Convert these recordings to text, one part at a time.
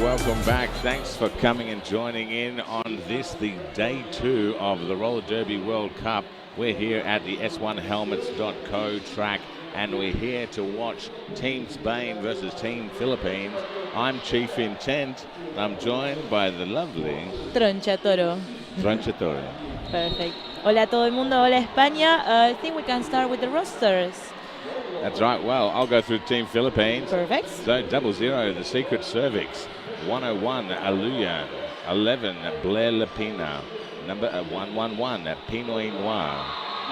welcome back. Thanks for coming and joining in on this, the day 2 of the Roller Derby World Cup. We're here at the S1helmets.co track, and we're here to watch Team Spain versus Team Philippines. I'm Chief Intent, and I'm joined by the lovely Troncha Toro. Troncha Toro. Perfect. Hola a todo el mundo, hola España. I think we can start with the rosters. That's right. Well, I'll go through Team Philippines. Perfect. So 00, the Secret Cervix. 101, Aluya. 11, Blair Lapina. Number 111, Pinoy Noir.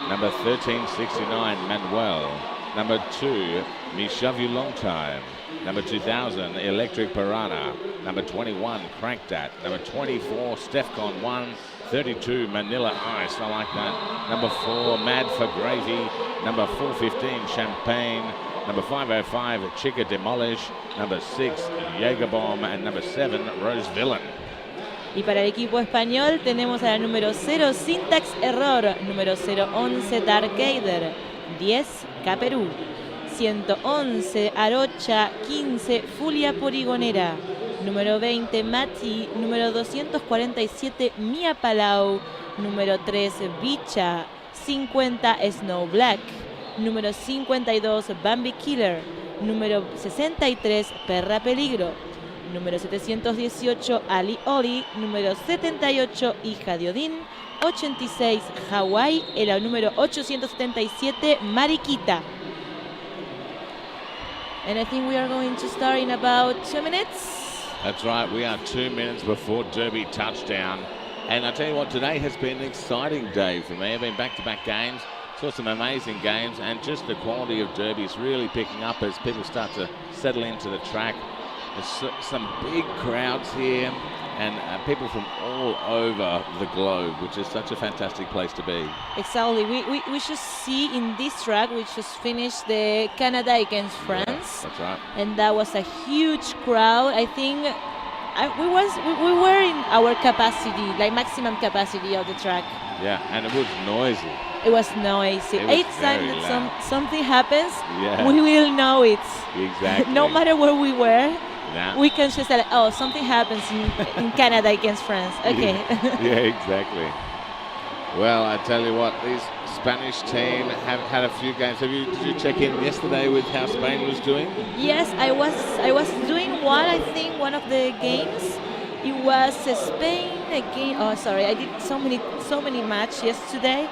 Number 1369, Manuel. Number 2, Me Shove You Long Time. Number 2000, Electric Piranha. Number 21, Crank Dat. Number 24, Stefcon 1. 32, Manila Ice, I like that. Number 4, Mad for Gravy. Number 415, Champagne. Number 505, Chica Demolish. Number 6, Jaeger Bomb. And number 7, Rose Villain. Y para el equipo español tenemos a la número 0, Syntax Error. Número 011, Dark Gader. 10, Caperú. 111, Arocha. 15, Fulia Poligonera. Número 20, Mati. Número 247, Mia Palau. Número 3, Bicha. 50, Snow Black. Número 52, Bambi Killer. Número 63, Perra Peligro. Número 718, Ali Oli. Número 78, Hija de Odín. 86, Hawái. El número 877, Mariquita. And I think we are going to start in about 2 minutes. That's right, we are 2 minutes before Derby touchdown. And I tell you what, today has been an exciting day for me. I've been back-to-back games, saw some amazing games, and just the quality of Derby is really picking up as people start to settle into the track. There's some big crowds here, and people from all over the globe, which is such a fantastic place to be. Exactly. We just see in this track, we just finished the Canada against France. Yeah, that's right. And that was a huge crowd. I think we were in our capacity, like maximum capacity of the track. Yeah, and it was noisy. It was noisy. It was Each time very that something happens, Yeah. we will know it. Exactly. No matter where we were. Nah. We can just say, oh, something happens in Canada against France. Okay. Yeah, exactly. Well, I tell you what, this Spanish team have had a few games. Did you check in yesterday with how Spain was doing? Yes, I was doing one of the games. It was Spain again. Oh, sorry, I did so many matches yesterday.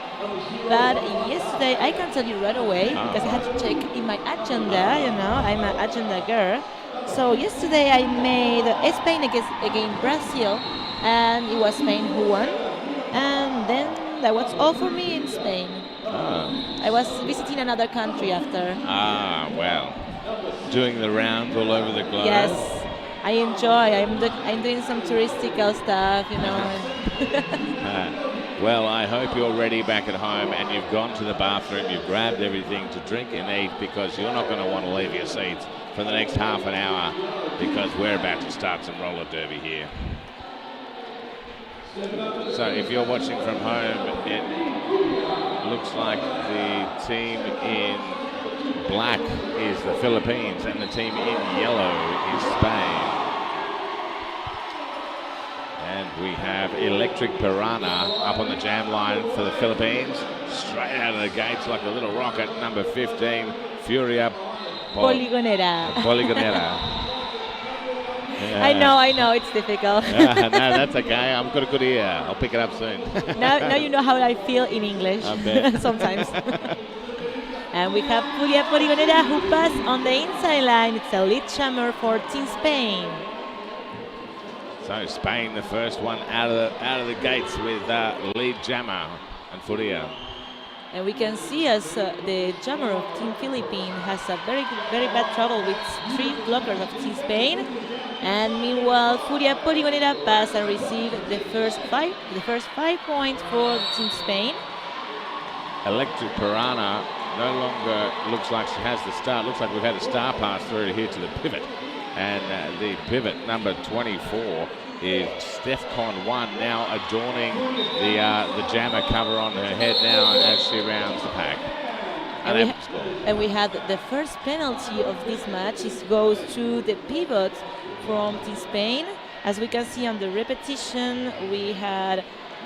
But yesterday, I can tell you right away because I had to check in my agenda. You know, I'm an agenda girl. So yesterday I made Spain against Brazil, and it was Spain who won. And then that was all for me in Spain. I was visiting another country after. Well, doing the rounds all over the globe. Yes, I enjoy. I'm doing some touristical stuff, you know. Well, I hope you're ready back at home and you've gone to the bathroom, you've grabbed everything to drink and eat, because you're not going to want to leave your seats for the next half an hour, because we're about to start some roller derby here. So if you're watching from home, it looks like the team in black is the Philippines and the team in yellow is Spain. And we have Electric Piranha up on the jam line for the Philippines. Straight out of the gates like a little rocket, number 15, Furia Poligonera. Yeah. I know, it's difficult. No, that's okay. I've got a good ear. I'll pick it up soon. now you know how I feel in English sometimes. And we have Furia Poligonera who passed on the inside line. It's a lead jammer for Team Spain. So Spain, the first one out of the gates with lead jammer and Furia. And we can see as the jammer of Team Philippines has a very bad trouble with 3 blockers of Team Spain. And meanwhile, Furia Poligonera passed and received the first 5 points for Team Spain. Electric Piranha no longer looks like she has the start. Looks like we've had a star pass through here to the pivot. And the pivot, number 24, is Stefcon 1, now adorning the jammer cover on her head now as she rounds the pack. And we had the first penalty of this match. It goes to the pivot from Team Spain. As we can see on the repetition, we had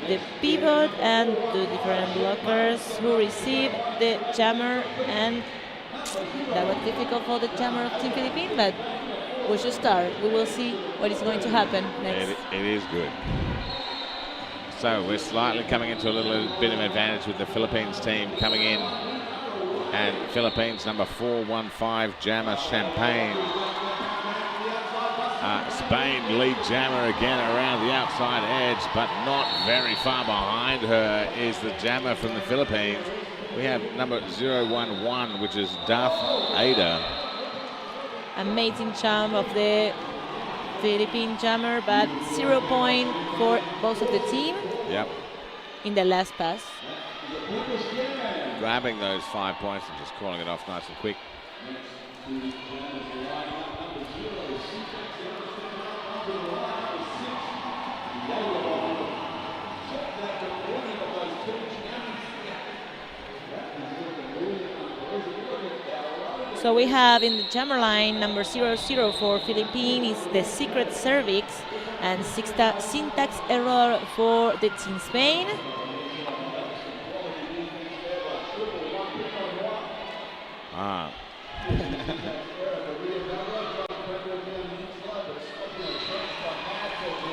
the pivot and the different blockers who received the jammer, and that was difficult for the jammer of Team Philippines, but we should start. We will see what is going to happen next. It is good. So we're slightly coming into a little bit of advantage with the Philippines team coming in. And Philippines number 415, Jammer Champagne. Spain lead jammer again around the outside edge, but not very far behind her is the jammer from the Philippines. We have number 011, which is Duff Ada. Amazing jump of the Philippine jammer, but 0 point for both of the team. Yep. In the last pass. Grabbing those 5 points and just calling it off nice and quick. So we have in the jammer line number 00 for Philippines is the secret cervix, and syntax error for the Team Spain.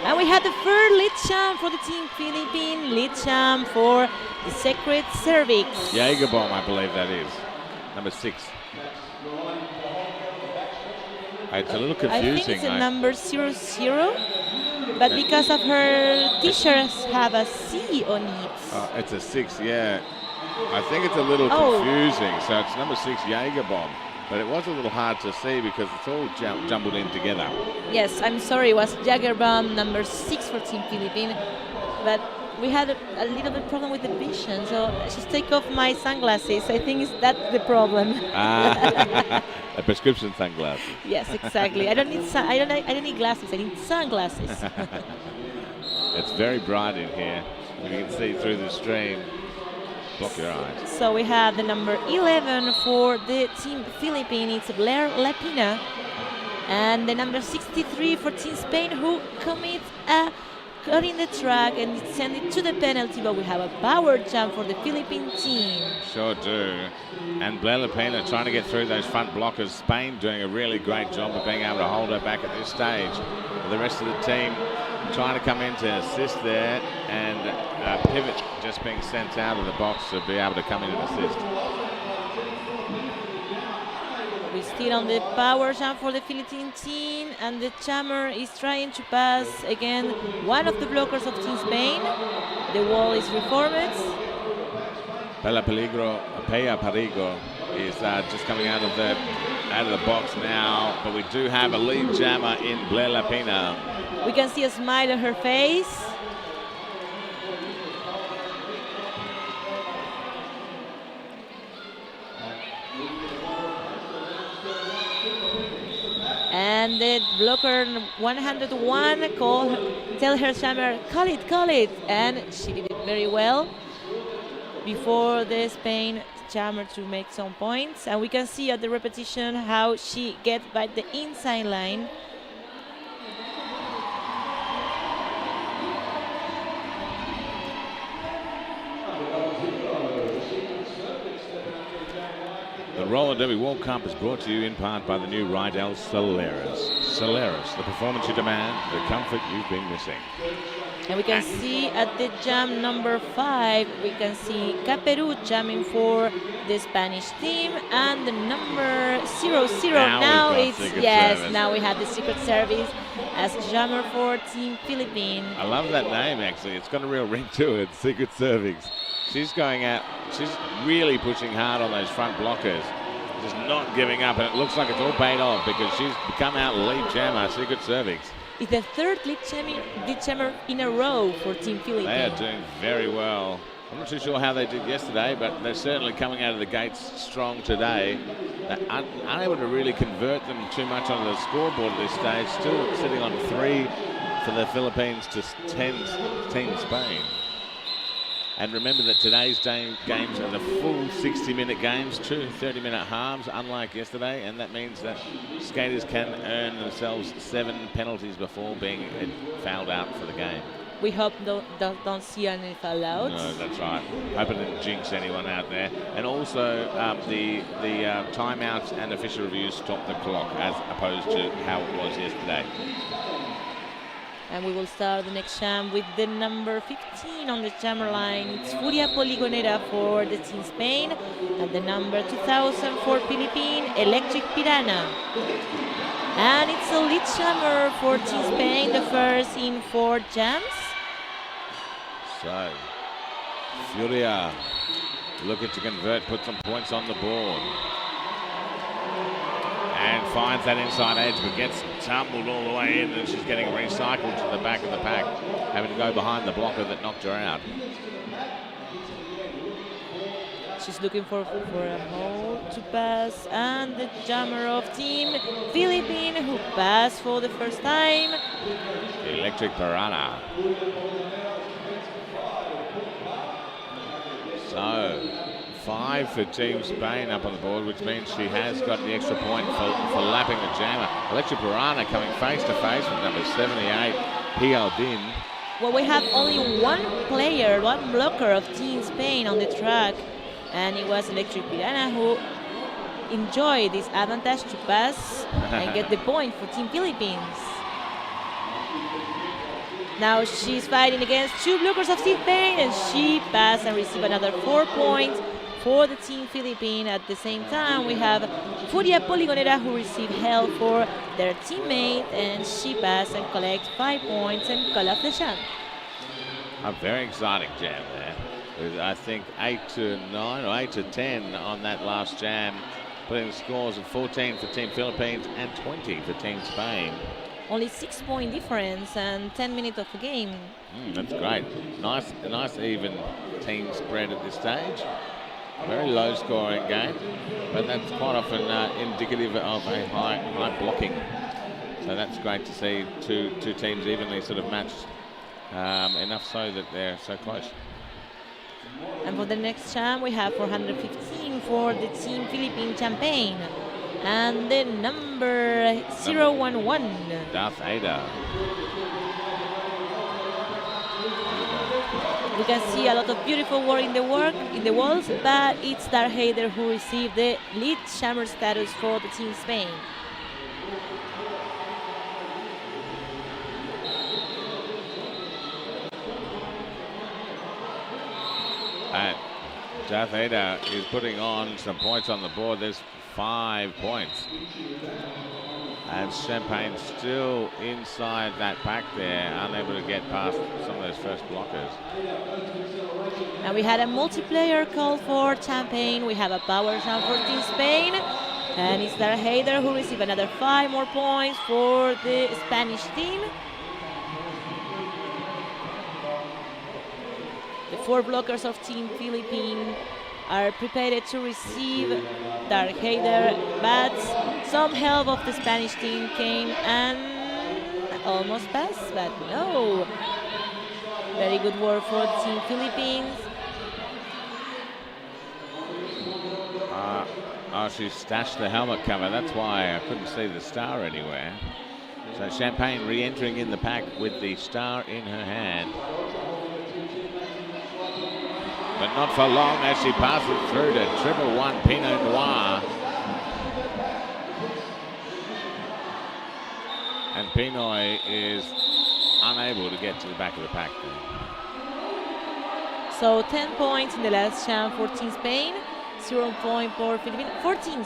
And we had the first lead jump for the Team Philippines, lead jump for the secret cervix. Jaeger bomb, I believe that is. Number 6. It's a little confusing. I think it's a number 00, but because of her t-shirts have a C on it. It's a 6, yeah. I think it's a little confusing. So it's number 6, Jaeger bomb. But it was a little hard to see because it's all jumbled in together. Yes, I'm sorry, it was Jagerbomb number 6 for Team Philippines. But we had a little bit problem with the vision, so I just take off my sunglasses. I think that's the problem. A prescription sunglasses. Yes, exactly. I don't need glasses. I need sunglasses. It's very bright in here. You can see through the stream. Block your eyes. So we have the number 11 for the Team Philippines. It's Blair Lapina. And the number 63 for Team Spain, who commits a cut in the track and send it to the penalty, but we have a power jump for the Philippine team. Sure do. And Blair Lapina trying to get through those front blockers. Spain doing a really great job of being able to hold her back at this stage. The rest of the team trying to come in to assist there, and pivot just being sent out of the box to be able to come in and assist. We're still on the power jump for the Philippine team, and the jammer is trying to pass again one of the blockers of Team Spain. The wall is reformed. Pella Peligro is just coming out of the box now, but we do have a lead jammer in Blair Lapina. We can see a smile on her face. And the blocker 101 tell her jammer, call it, and she did it very well before the Spain jammer to make some points. And we can see at the repetition how she gets by the inside line. The Roller Derby World Cup is brought to you in part by the new Rydell Solaris. Solaris, the performance you demand, the comfort you've been missing. And we can see at the jam number 5, we can see Caperu jamming for the Spanish team, and the number 00 now it's service. Now we have the secret service as jammer for Team Philippines. I love that name actually. It's got a real ring to it, Secret Cervix. She's going out, she's really pushing hard on those front blockers. Just not giving up, and it looks like it's all paid off because she's become out lead jammer, Secret Cervix. It's the third lead jammer in a row for Team Philippines. They are doing very well. I'm not too sure how they did yesterday, but they're certainly coming out of the gates strong today. They're unable to really convert them too much on the scoreboard at this stage. Still sitting on 3 for the Philippines to 10 Team Spain. And remember that today's games are the full 60-minute games, 2 30-minute halves, unlike yesterday, and that means that skaters can earn themselves 7 penalties before being fouled out for the game. We hope don't see any foul outs. No, that's right. Hope it didn't jinx anyone out there. And also the timeouts and official reviews stop the clock as opposed to how it was yesterday. And we will start the next jam with the number 15 on the jammer line. It's Furia Poligonera for the Team Spain. And the number 2000 for Philippines, Electric Piranha. And it's a lead jammer for Team Spain, the first in 4 jams. So, Furia looking to convert, put some points on the board. And finds that inside edge, but gets tumbled all the way in, and she's getting recycled to the back of the pack, having to go behind the blocker that knocked her out. She's looking for a hole to pass, and the jammer of Team Philippines, who passed for the first time. Electric Piranha. So, 5 for Team Spain up on the board, which means she has got the extra point for lapping the jammer. Electric Piranha coming face to face with number 78, Pialdin. Well, we have only one player, one blocker of Team Spain on the track, and it was Electric Piranha who enjoyed this advantage to pass and get the point for Team Philippines. Now she's fighting against 2 blockers of Team Spain, and she passed and received another 4 points for the Team Philippines. At the same time, we have Furia Poligonera, who received help for their teammate, and she passed and collects 5 points and call off the jam. A very exciting jam there. With, I think 8 to 9 or 8 to 10 on that last jam, putting the scores of 14 for Team Philippines and 20 for Team Spain. Only 6-point difference and 10 minutes of the game. That's great. A nice even team spread at this stage. Very low scoring game, but that's quite often indicative of a high blocking. So that's great to see two teams evenly sort of matched, enough so that they're so close. And for the next jam, we have 415 for the Team Philippine Champagne. And the number 011. Darth Ada. We can see a lot of beautiful work in the walls, but it's Darth Vader who received the lead jammer status for the Team Spain. And Darth Vader is putting on some points on the board. There's 5 points. And Champagne still inside that pack there, unable to get past some of those first blockers. And we had a multiplayer call for Champagne. We have a power jam for Team Spain. And it's Darth Vader who received another 5 more points for the Spanish team. The 4 blockers of Team Philippines are prepared to receive Darth Vader, but some help of the Spanish team came and almost passed, but no. Very good work for Team Philippines. She stashed the helmet cover. That's why I couldn't see the star anywhere. So Champagne re-entering in the pack with the star in her hand. But not for long as she passes through to 111 Pinot Noir. And Pinoy is unable to get to the back of the pack there. So 10 points in the last jam for Team Spain, 0 point for Philippines, 14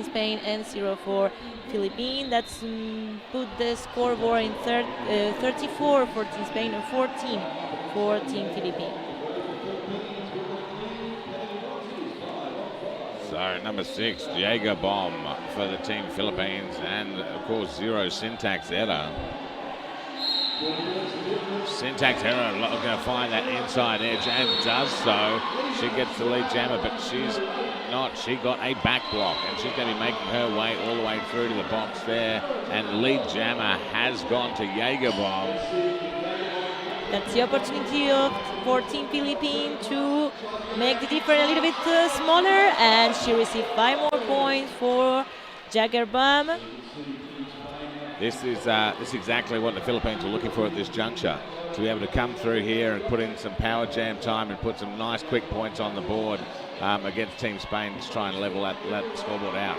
Spain and 0 for Philippines. That's put the scoreboard in 34 for Team Spain and 14 for Team Philippines. So number 6, Jaeger Bomb for the Team Philippines, and of course 0 Syntax Error. Syntax Error looking to find that inside edge and does so. She gets the lead jammer, but she's not. She got a back block, and she's going to be making her way all the way through to the box there. And lead jammer has gone to Jaeger Bomb. That's the opportunity for Team Philippines to make the difference a little bit smaller, and she received 5 more points for Jagger Bomb. This is exactly what the Philippines are looking for at this juncture, to be able to come through here and put in some power jam time and put some nice quick points on the board against Team Spain to try and level that scoreboard out.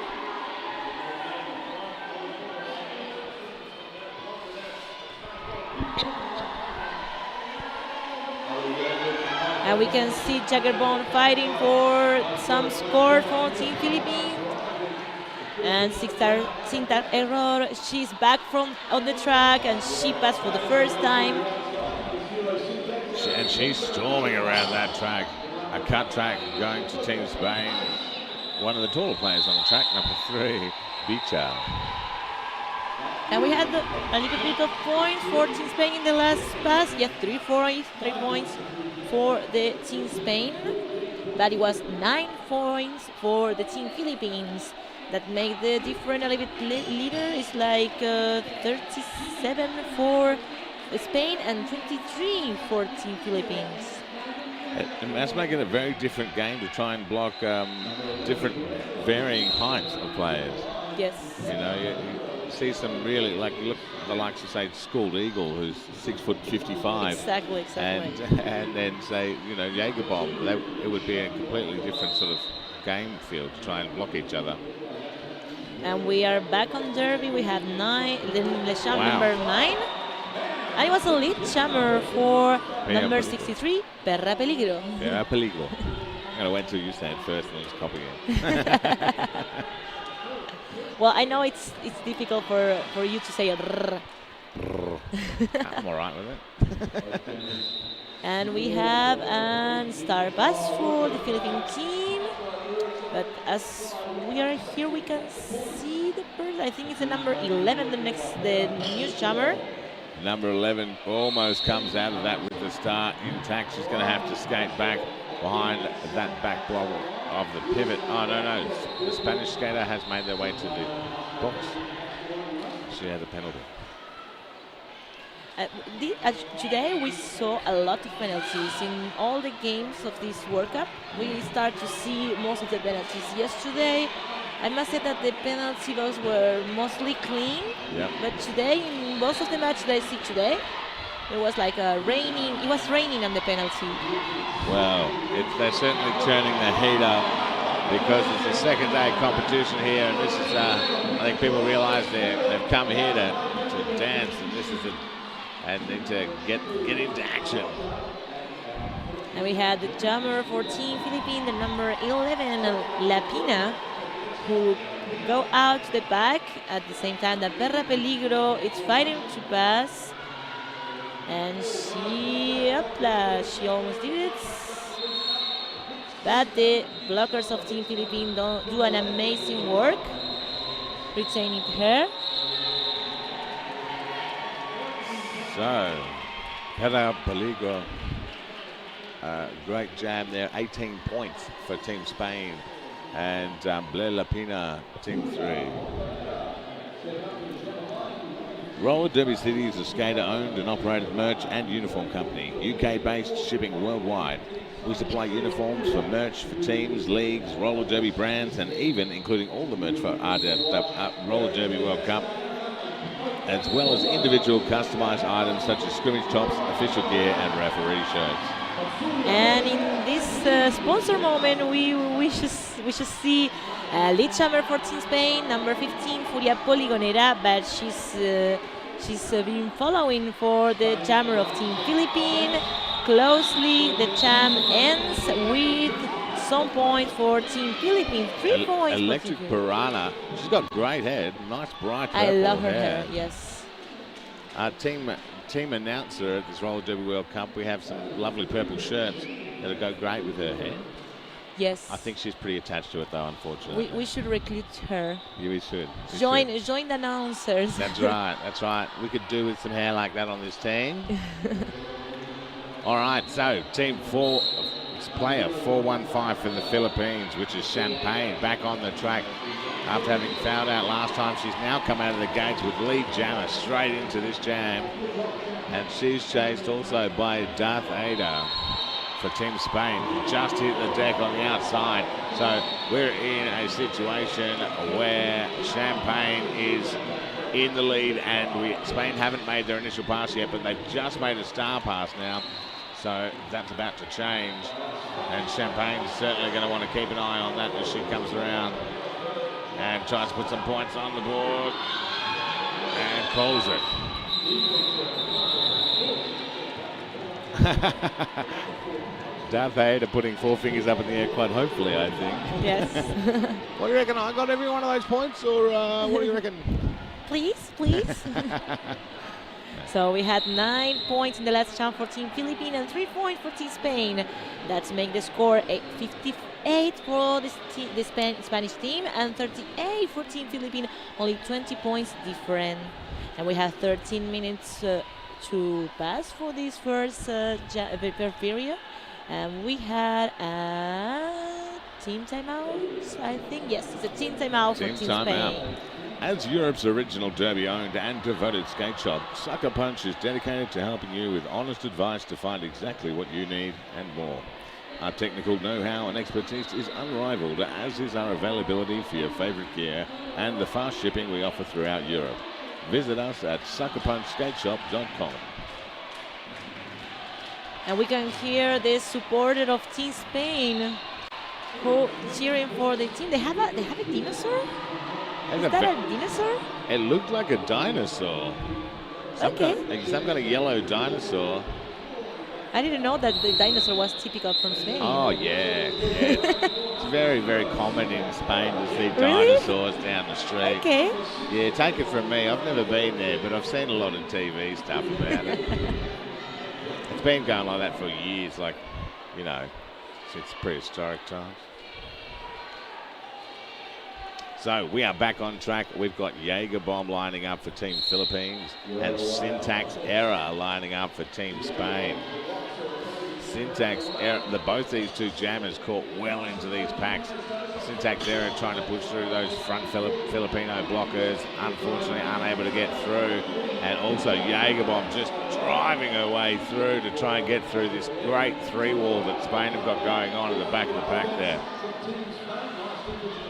And we can see Jaggerbone fighting for some score for Team Philippines. And Sintar Error, she's back on the track, and she passed for the first time. And she's storming around that track. A cut track going to Team Spain. One of the taller players on the track, number 3, Bicha. And we had a little bit of points for Team Spain in the last pass. Yeah, 3 points for the Team Spain. But it was 9 points for the Team Philippines. That make the difference a little bit leader. It's like 37 for Spain and 23 for Team Philippines. And that's making a very different game to try and block different varying heights of players. Yes. You know, you see some really, like, you look at the likes of, say, Schooled Eagle, who's 6'55". Exactly. And then, say, you know, Jagerbomb, it would be a completely different sort of game field to try and block each other. And we are back on Derby. We have 9, then Le Cham number 9. And it was a lead chamber for number 63, Perra Peligro. Perra Peligro. I'm going to wait till you say it first and just copy it. Well, I know it's difficult for you to say it. I'm all right with it. And we have a star pass for the Philippine team. But as we are here, we can see the person. I think it's the number 11, the new jammer. Number 11 almost comes out of that with the start intact. She's going to have to skate back behind that back block of the pivot. Oh, no. The Spanish skater has made their way to the box. She had a penalty. Today we saw a lot of penalties in all the games of this World Cup. We start to see most of the penalties. Yesterday, I must say that the penalty balls were mostly clean. Yep. But today, in most of the matches that I see today, it was like raining. It was raining on the penalty. Well, they're certainly turning the heat up because it's a second day competition here, and this is. I think people realise they've come here to dance, and this is and need to get into action. And we had the jammer for Team Philippines, the number 11, Lapina, who go out to the back at the same time that Perra Peligro is fighting to pass. And she almost did it. But the blockers of Team Philippines do an amazing work retaining her. So, Perra Peligro, great jam there, 18 points for Team Spain, and Ble Lapina, Team 3. Roller Derby City is a skater-owned and operated merch and uniform company, UK-based, shipping worldwide. We supply uniforms for merch for teams, leagues, roller derby brands, and even including all the merch for Roller Derby World Cup, as well as individual customized items such as scrimmage tops, official gear, and referee shirts. And in this sponsor moment, we should see lead jammer for Team Spain, number 15, Furia Poligonera, but she's been following for the jammer of Team Philippines closely. The jam ends with some points for Team Philippines. 3 points. Electric Piranha. She's got great head, nice bright purple I love her hair. Yes. Team announcer at this Roller Derby World Cup. We have some lovely purple shirts that'll go great with her hair. Yes. I think she's pretty attached to it, though, unfortunately. We should recruit her. Yeah, we should. Join the announcers. That's right. That's right. We could do with some hair like that on this team. All right. So Team next player, 415 for the Philippines, which is Champagne, back on the track. After having fouled out last time, she's now come out of the gates with lead jammer straight into this jam. And she's chased also by Darth Ada for Team Spain. Just hit the deck on the outside. So we're in a situation where Champagne is in the lead, and Spain haven't made their initial pass yet, but they've just made a star pass now. So that's about to change. And Champagne's certainly going to want to keep an eye on that as she comes around and tries to put some points on the board and calls it. Darth Vader putting 4 fingers up in the air quite hopefully, I think. Yes. What do you reckon? I got every one of those points, or what do you reckon? Please. So we had 9 points in the last jump for Team Philippines and 3 points for Team Spain. That's make the score 58 for the Spanish team and 38 for Team Philippines. Only 20 points different. And we have 13 minutes to pass for this first period. And we had a team timeout, I think. Yes, it's a team timeout for Team Spain. As Europe's original derby-owned and devoted skate shop, Sucker Punch is dedicated to helping you with honest advice to find exactly what you need and more. Our technical know-how and expertise is unrivaled, as is our availability for your favorite gear and the fast shipping we offer throughout Europe. Visit us at suckerpunchskateshop.com. And we can hear the supporter of Team Spain who cheering for the team. They have a dinosaur? Is that a dinosaur? It looked like a dinosaur. Some kind of yellow dinosaur. I didn't know that the dinosaur was typical from Spain. Oh, yeah. It's very, very common in Spain to see dinosaurs down the street. Okay. Yeah, take it from me. I've never been there, but I've seen a lot of TV stuff about it. It's been going like that for years, like, you know, since prehistoric times. So we are back on track. We've got Jaeger Bomb lining up for Team Philippines and Syntax Error lining up for Team Spain. Syntax Error, both these two jammers caught well into these packs. Syntax Error trying to push through those front Filipino blockers, unfortunately unable to get through. And also Jaeger Bomb just driving her way through to try and get through this great 3-wall that Spain have got going on at the back of the pack there.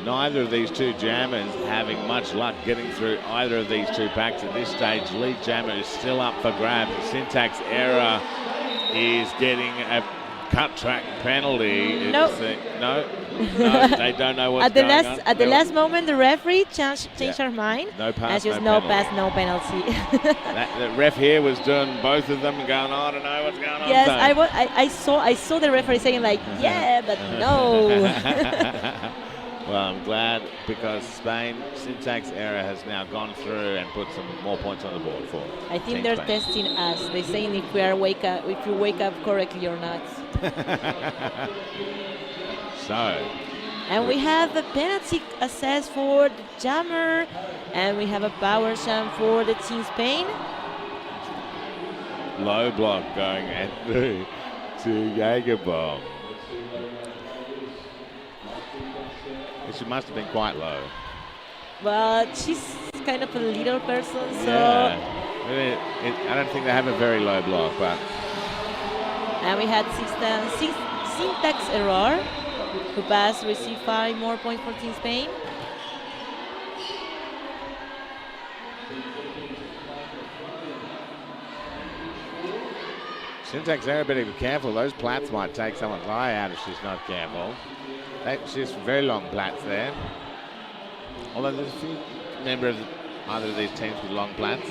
Neither of these two jammers having much luck getting through either of these two packs at this stage. Lead jammer is still up for grabs. Syntax Error is getting a cut track penalty. No, they don't know what's going on. At the last moment, the referee changed her mind. No pass, no penalty. The ref here was doing both of them and going, I don't know what's going on. Yes, I saw the referee saying like, yeah, but no. Well, I'm glad because Spain, Syntax Error has now gone through and put some more points on the board for I think they're testing us. They're saying if you wake up correctly or not. And we have a penalty assessed for the jammer, and we have a power jam for the Team Spain. Low block going through to Jaeger Bomb. She must have been quite low. Well, she's kind of a little person, so... Yeah. I don't think they have a very low block, but... And we had Syntax Error, who passed, received 5 more points for Team Spain. Syntax Error better be careful. Those plats might take someone's eye out if she's not careful. She's very long plats there. Although there's a few members of either of these teams with long plats.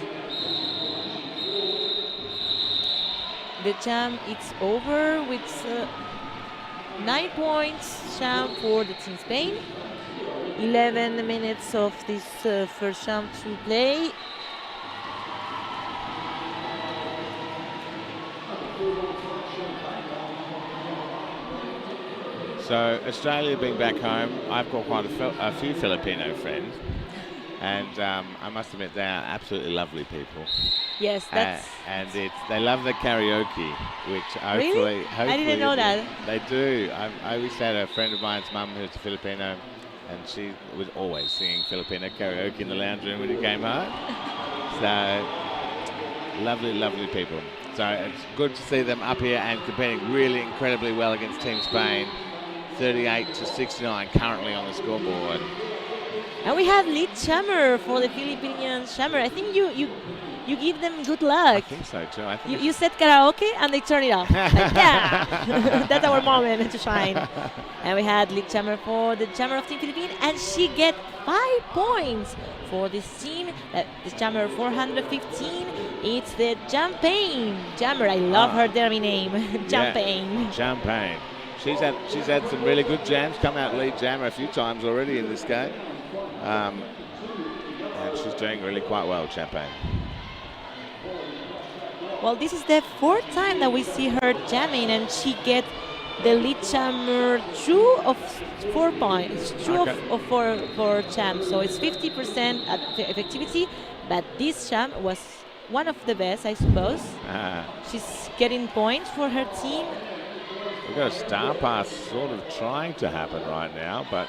The jam is over with 9 points jam for the Team Spain. 11 minutes of this first jam to play. So Australia being back home, I've got quite a few Filipino friends, And I must admit, they are absolutely lovely people. Yes, that's... and they love the karaoke, which hopefully... Really? I didn't know that. They do. I always had a friend of mine's mum who's a Filipino, and she was always singing Filipino karaoke in the lounge room when he came home. So, lovely, lovely people. So it's good to see them up here and competing really incredibly well against Team Spain. 38-69 currently on the scoreboard. And we have lead jammer for the Philippine jammer. I think you give them good luck. I think so too. I think You said karaoke and they turn it off. Like, yeah, that's our moment to shine. And we had lead jammer for the jammer of Team Philippines, and she get 5 points for this team. The jammer 415. It's the Champagne jammer. I love her derby name, Champagne. Yeah, Champagne. She's had some really good jams. Come out lead jammer a few times already in this game. And she's doing really quite well, Champagne. Well, this is the 4th time that we see her jamming, and she get the lead jammer 2 of 4 points, 2 of 4 jams. So it's 50% effectivity, but this jam was one of the best, I suppose. She's getting points for her team. We've got a star pass sort of trying to happen right now, but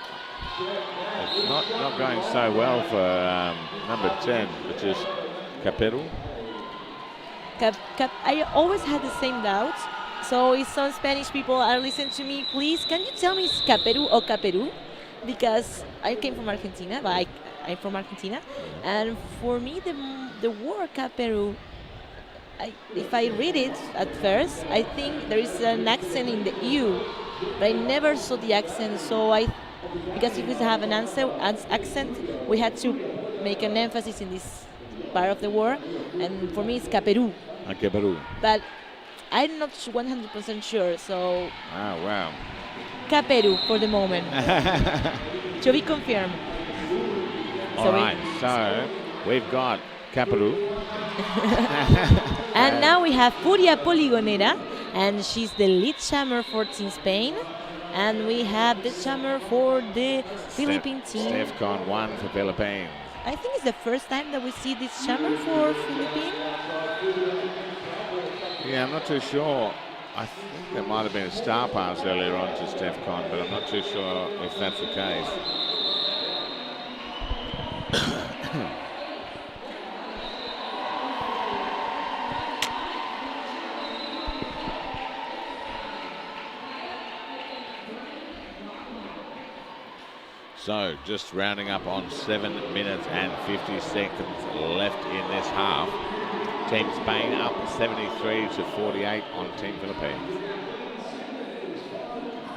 it's not going so well for number 10, which is Caperu. I always had the same doubts. So if some Spanish people are listening to me, please, can you tell me it's Caperu or Caperu? Because I came from Argentina, but I'm from Argentina. And for me, the word Caperu, if I read it at first, I think there is an accent in the U, but I never saw the accent. So because if we have an accent, we had to make an emphasis in this part of the word, and for me it's Caperu. Caperu. But I'm not 100% sure, so... Oh, wow. Caperu for the moment. To be confirmed. All right, so we've got Caperu. And now we have Furia Poligonera, and she's the lead jammer for Team Spain. And we have the jammer for the Philippine team. Stefcon 1 for Philippines. I think it's the first time that we see this jammer for Philippines. Yeah, I'm not too sure. I think there might have been a star pass earlier on to Stefcon, but I'm not too sure if that's the case. So just rounding up on 7 minutes and 50 seconds left in this half. Team Spain up 73-48 on Team Philippines.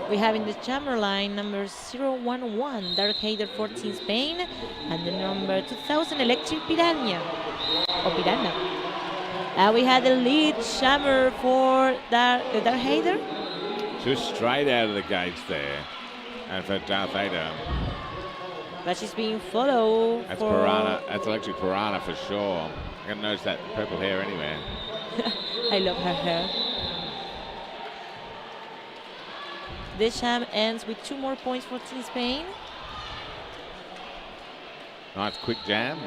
We have in the jammer line number 011, Dark Hader for Team Spain, and the number 2000, Electric Piranha. Or Piranha. We had the lead jammer for Dark Hader. Just straight out of the gates there. And for Darth Vader. But she's being followed. That's Piranha. That's Electric Piranha for sure. I can notice that purple hair anywhere. I love her hair. This jam ends with 2 more points for Team Spain. Nice quick jam.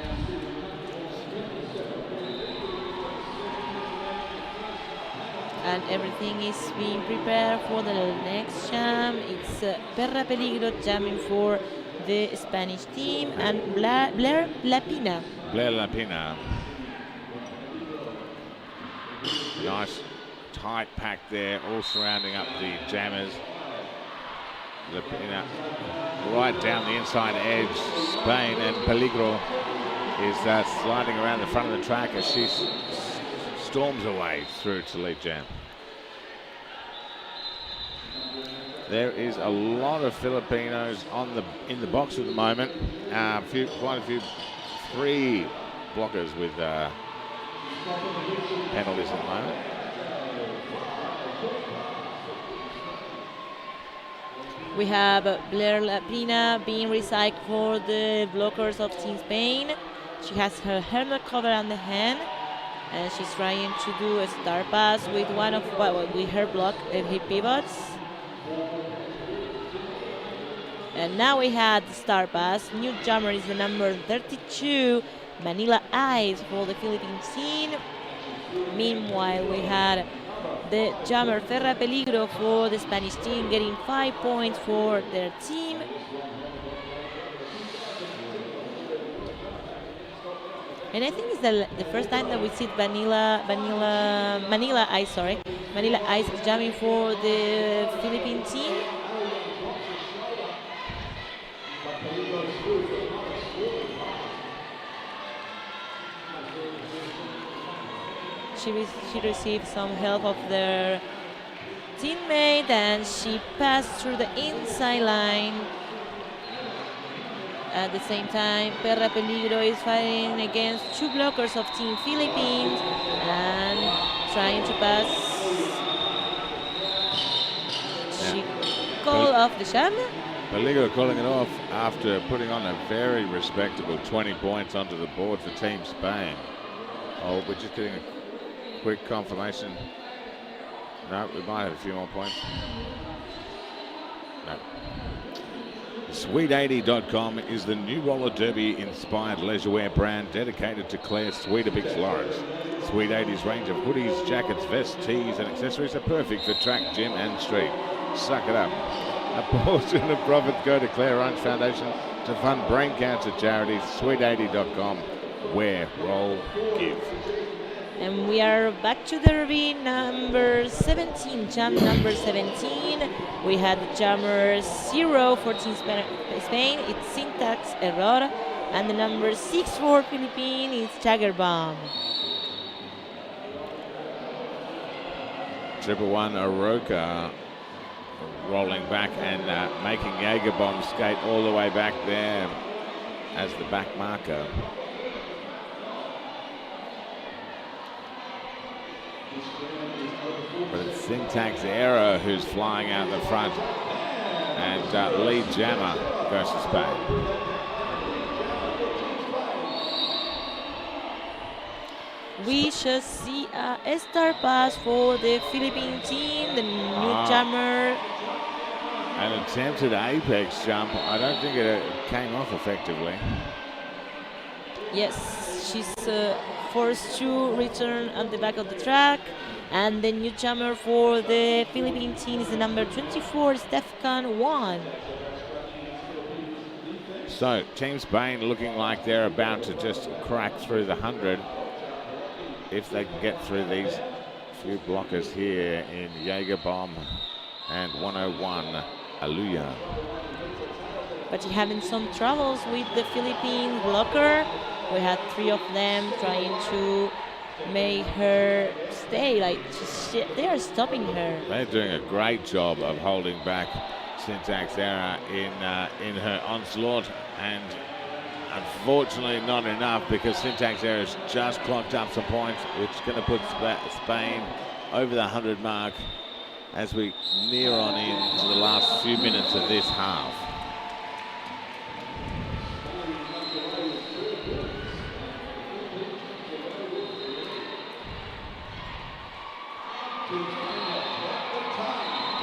And everything is being prepared for the next jam. It's Perra Peligro jamming for the Spanish team, and Blair Lapina. Blair Lapina. Nice tight pack there, all surrounding up the jammers. Lapina right down the inside edge. Spain, and Peligro is sliding around the front of the track as she storms away through to lead jam. There is a lot of Filipinos in the box at the moment. Quite a few, 3 blockers with penalties at the moment. We have Blair Lapina being recycled for the blockers of Team Spain. She has her helmet cover on the hand, and she's trying to do a star pass with with her block, her pivots. And now we had the star pass. New jammer is the number 32, Vanilla Ice for the Philippine team. Meanwhile, we had the jammer Ferra Peligro for the Spanish team, getting 5 points for their team. And I think it's the first time that we see Vanilla Ice jamming for the Philippine team. She received some help of their teammate, and she passed through the inside line. At the same time, Perra Peligro is fighting against 2 blockers of Team Philippines and trying to pass. She called off the jam. Peligro calling it off after putting on a very respectable 20 points onto the board for Team Spain. Oh, we're just getting a quick confirmation. No, we might have a few more points. No. Sweet80.com is the new roller derby inspired leisure wear brand dedicated to Claire Sweetabix Lawrence. Sweet 80's range of hoodies, jackets, vests, tees and accessories are perfect for track, gym and street. Suck it up. A portion of profits go to Claire Runch Foundation to fund brain cancer charities. Sweet80.com. Wear, roll, give. And we are back to derby number 17, jam number 17. We had jammer 0 for Team Spain, it's syntax error. And the number 6 for Philippines is Jagger Bomb. 111 Aroka rolling back and making Jaeger Bomb skate all the way back there as the back marker. But it's Syntax Error who's flying out the front, and lead jammer goes to Spain. We shall see a star pass for the Philippine team, the new jammer. An attempted apex jump. I don't think it came off effectively. Yes, she's forced to return on the back of the track. And the new jammer for the Philippine team is the number 24, Stefan 1. So, Team Spain looking like they're about to just crack through the 100. If they can get through these few blockers here in Jaeger Bomb and 101 Aluya. But you're having some troubles with the Philippine blocker. We had 3 of them trying to make her stay. Like they are stopping her. They're doing a great job of holding back Syntax Error in her onslaught, and unfortunately not enough, because Syntax Error has just clocked up some points, which is going to put Spain over the 100 mark as we near on into the last few minutes of this half.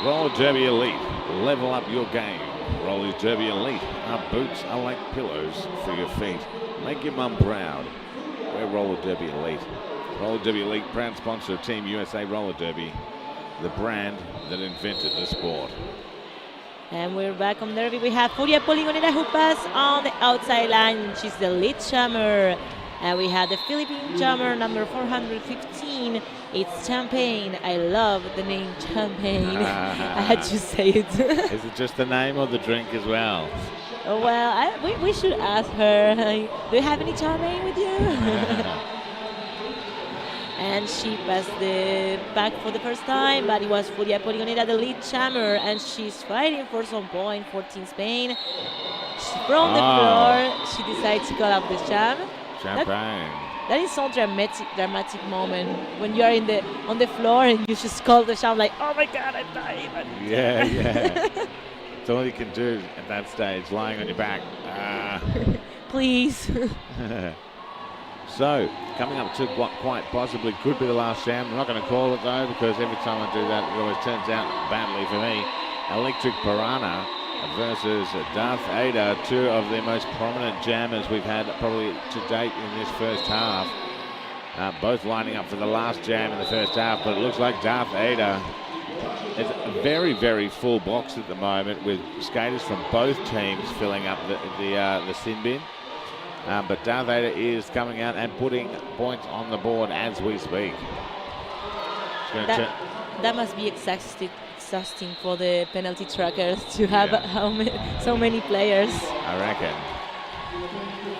Roller Derby Elite, level up your game. Roller Derby Elite, our boots are like pillows for your feet. Make your mum proud. We're Roller Derby Elite. Roller Derby Elite, proud sponsor of Team USA Roller Derby, the brand that invented the sport. And we're back on derby. We have Furia Poligonera who passed on the outside line. She's the lead jammer. And we have the Philippine jammer number 415. It's Champagne. I love the name Champagne. I had to say it. Is it just the name or the drink as well? Oh, well, we should ask her. Do you have any champagne with you? And she passed the back for the first time, but it was Furia Poligonera, the lead jammer, and she's fighting for some point for Team Spain. From the floor, she decides to call up the jam. Champagne. That is so dramatic moment when you are on the floor and you just call the jam like, oh my God, I'm dying. Yeah. It's all you can do at that stage, lying on your back. Please. So, coming up to what quite possibly could be the last jam. I'm not going to call it though, because every time I do that, it always turns out badly for me. Electric Piranha versus Darth Ada, two of the most prominent jammers we've had probably to date in this first half. Both lining up for the last jam in the first half, but it looks like Darth Ada is a very, very full box at the moment with skaters from both teams filling up the sin bin. But Darth Ada is coming out and putting points on the board as we speak. That must be exhausting for the penalty trackers to have so many players. I reckon.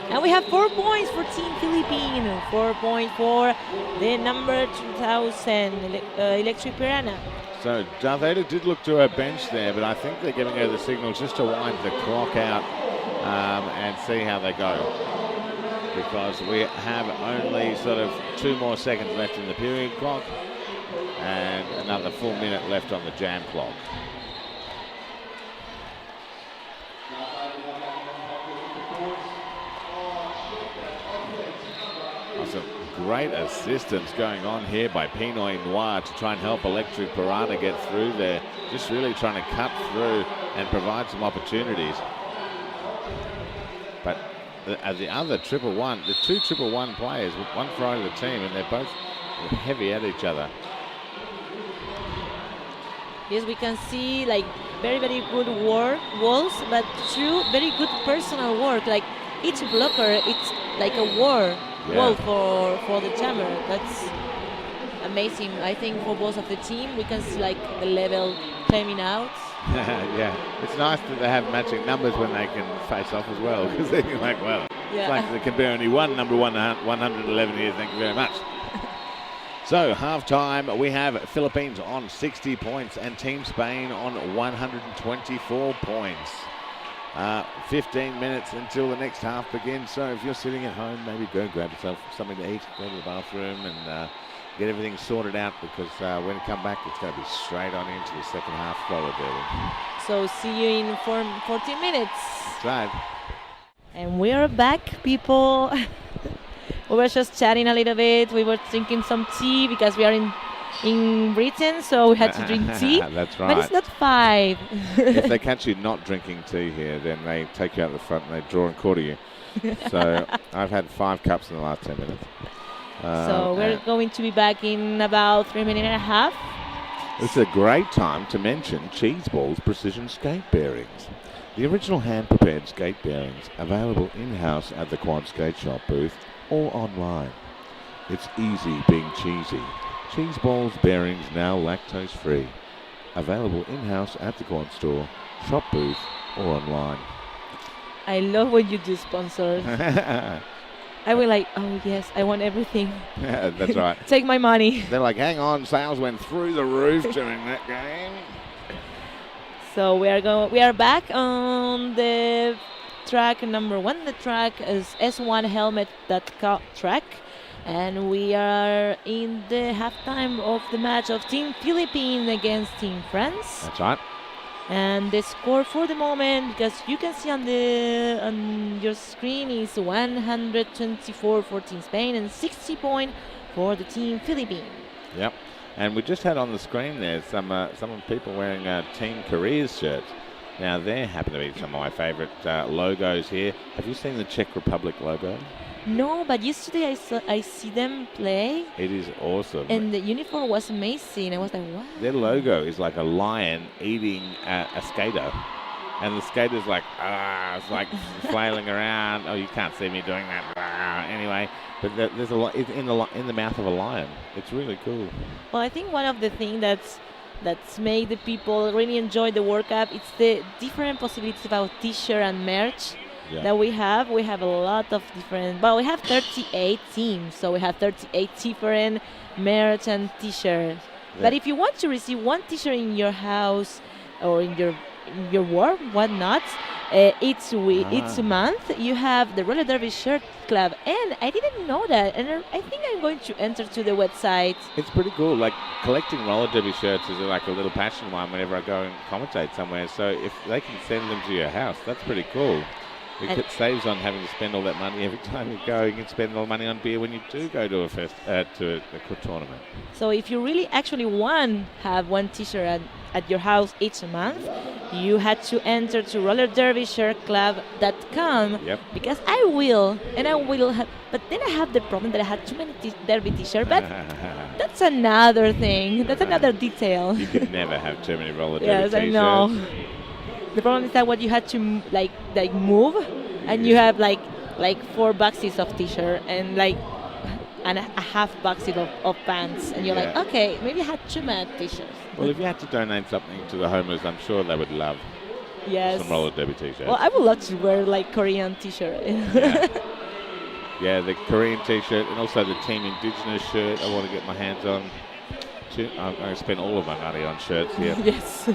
And we have 4 points for Team Philippines, 4 points for the number 2000 Electric Piranha. So Darth Ada did look to her bench there, but I think they're giving her the signal just to wind the clock out and see how they go. Because we have only sort of 2 more seconds left in the period clock and another full minute left on the jam clock. Some great assistance going on here by Pinoy Noir to try and help Electric Piranha get through there. Just really trying to cut through and provide some opportunities. But the other the two 111 players, one for either team, and they're both heavy at each other. Yes, we can see like very, very good walls, but true, very good personal work. Like each blocker, it's like a wall for the jammer. That's amazing. I think for both of the team, we can see like the level timing out. Yeah, it's nice that they have matching numbers when they can face off as well, because they're like, well, it's like there can be only one number 111 here. Thank you very much. So, half-time, we have Philippines on 60 points and Team Spain on 124 points. 15 minutes until the next half begins. So, if you're sitting at home, maybe go grab yourself something to eat, go to the bathroom and get everything sorted out, because when we come back, it's going to be straight on into the second half roller derby. So, see you in 14 minutes. That's right. And we're back, people. We were just chatting a little bit. We were drinking some tea because we are in Britain, so we had to drink tea. That's right. But it's not 5. If they catch you not drinking tea here, then they take you out the front and they draw and quarter you. So I've had 5 cups in the last 10 minutes. So we're going to be back in about 3 minutes and a half. It's a great time to mention Cheese Ball's Precision Skate Bearings. The original hand-prepared skate bearings available in-house at the Quad Skate Shop booth or online. It's easy being cheesy. Cheese Balls bearings now lactose-free. Available in-house at the Quad Store, shop booth, or online. I love when you do sponsors. I will like, oh yes, I want everything. Yeah, that's right. Take my money. They're like, hang on, sales went through the roof during that game. So we are back on the track number 1. The track is S1 Helmet track, and we are in the halftime of the match of Team Philippines against Team France. That's right. And the score for the moment, because you can see on your screen, is 124 for Team Spain and 60 points for the Team Philippines. Yep. And we just had on the screen there some people wearing Team Korea's shirts. Now, there happen to be some of my favourite logos here. Have you seen the Czech Republic logo? No, but yesterday I see them play. It is awesome. And the uniform was amazing. I was like, wow. Their logo is like a lion eating a skater. And the skater's like, it's like flailing around. Oh, you can't see me doing that. Anyway, but there's a lot in the mouth of a lion. It's really cool. Well, I think one of the things that's made the people really enjoy the World Cup, it's the different possibilities about t-shirt and merch that we have. We have a lot of different, well, we have 38 teams, so we have 38 different merch and t-shirts. Yeah. But if you want to receive one t-shirt in your house or in your work, whatnot, each month you have the Roller Derby Shirt Club, and I didn't know that, and I think I'm going to enter to the website. It's pretty cool. Like, collecting roller derby shirts is like a little passion of mine whenever I go and commentate somewhere, so if they can send them to your house, that's pretty cool. It saves on having to spend all that money every time you go. You can spend all the money on beer when you do go to a tournament. So if you really actually want to have one t-shirt at your house each month, you had to enter to rollerderbyshirtclub.com. Yep. Because I will have, but then I have the problem that I had too many derby t-shirts, but that's another thing. That's another detail. You could never have too many roller derby Yes, t-shirts. I know. The problem is that what you had to like move, and you have like 4 boxes of t-shirt and and a half box of pants, and you're like, okay, maybe I had too many t-shirts. Well, if you had to donate something to the homeless, I'm sure they would love some roller derby t-shirts. Well, I would love to wear like Korean t-shirt. Yeah, the Korean t-shirt and also the Team Indigenous shirt I want to get my hands on. I'm going to spend all of my money on shirts here. Yes.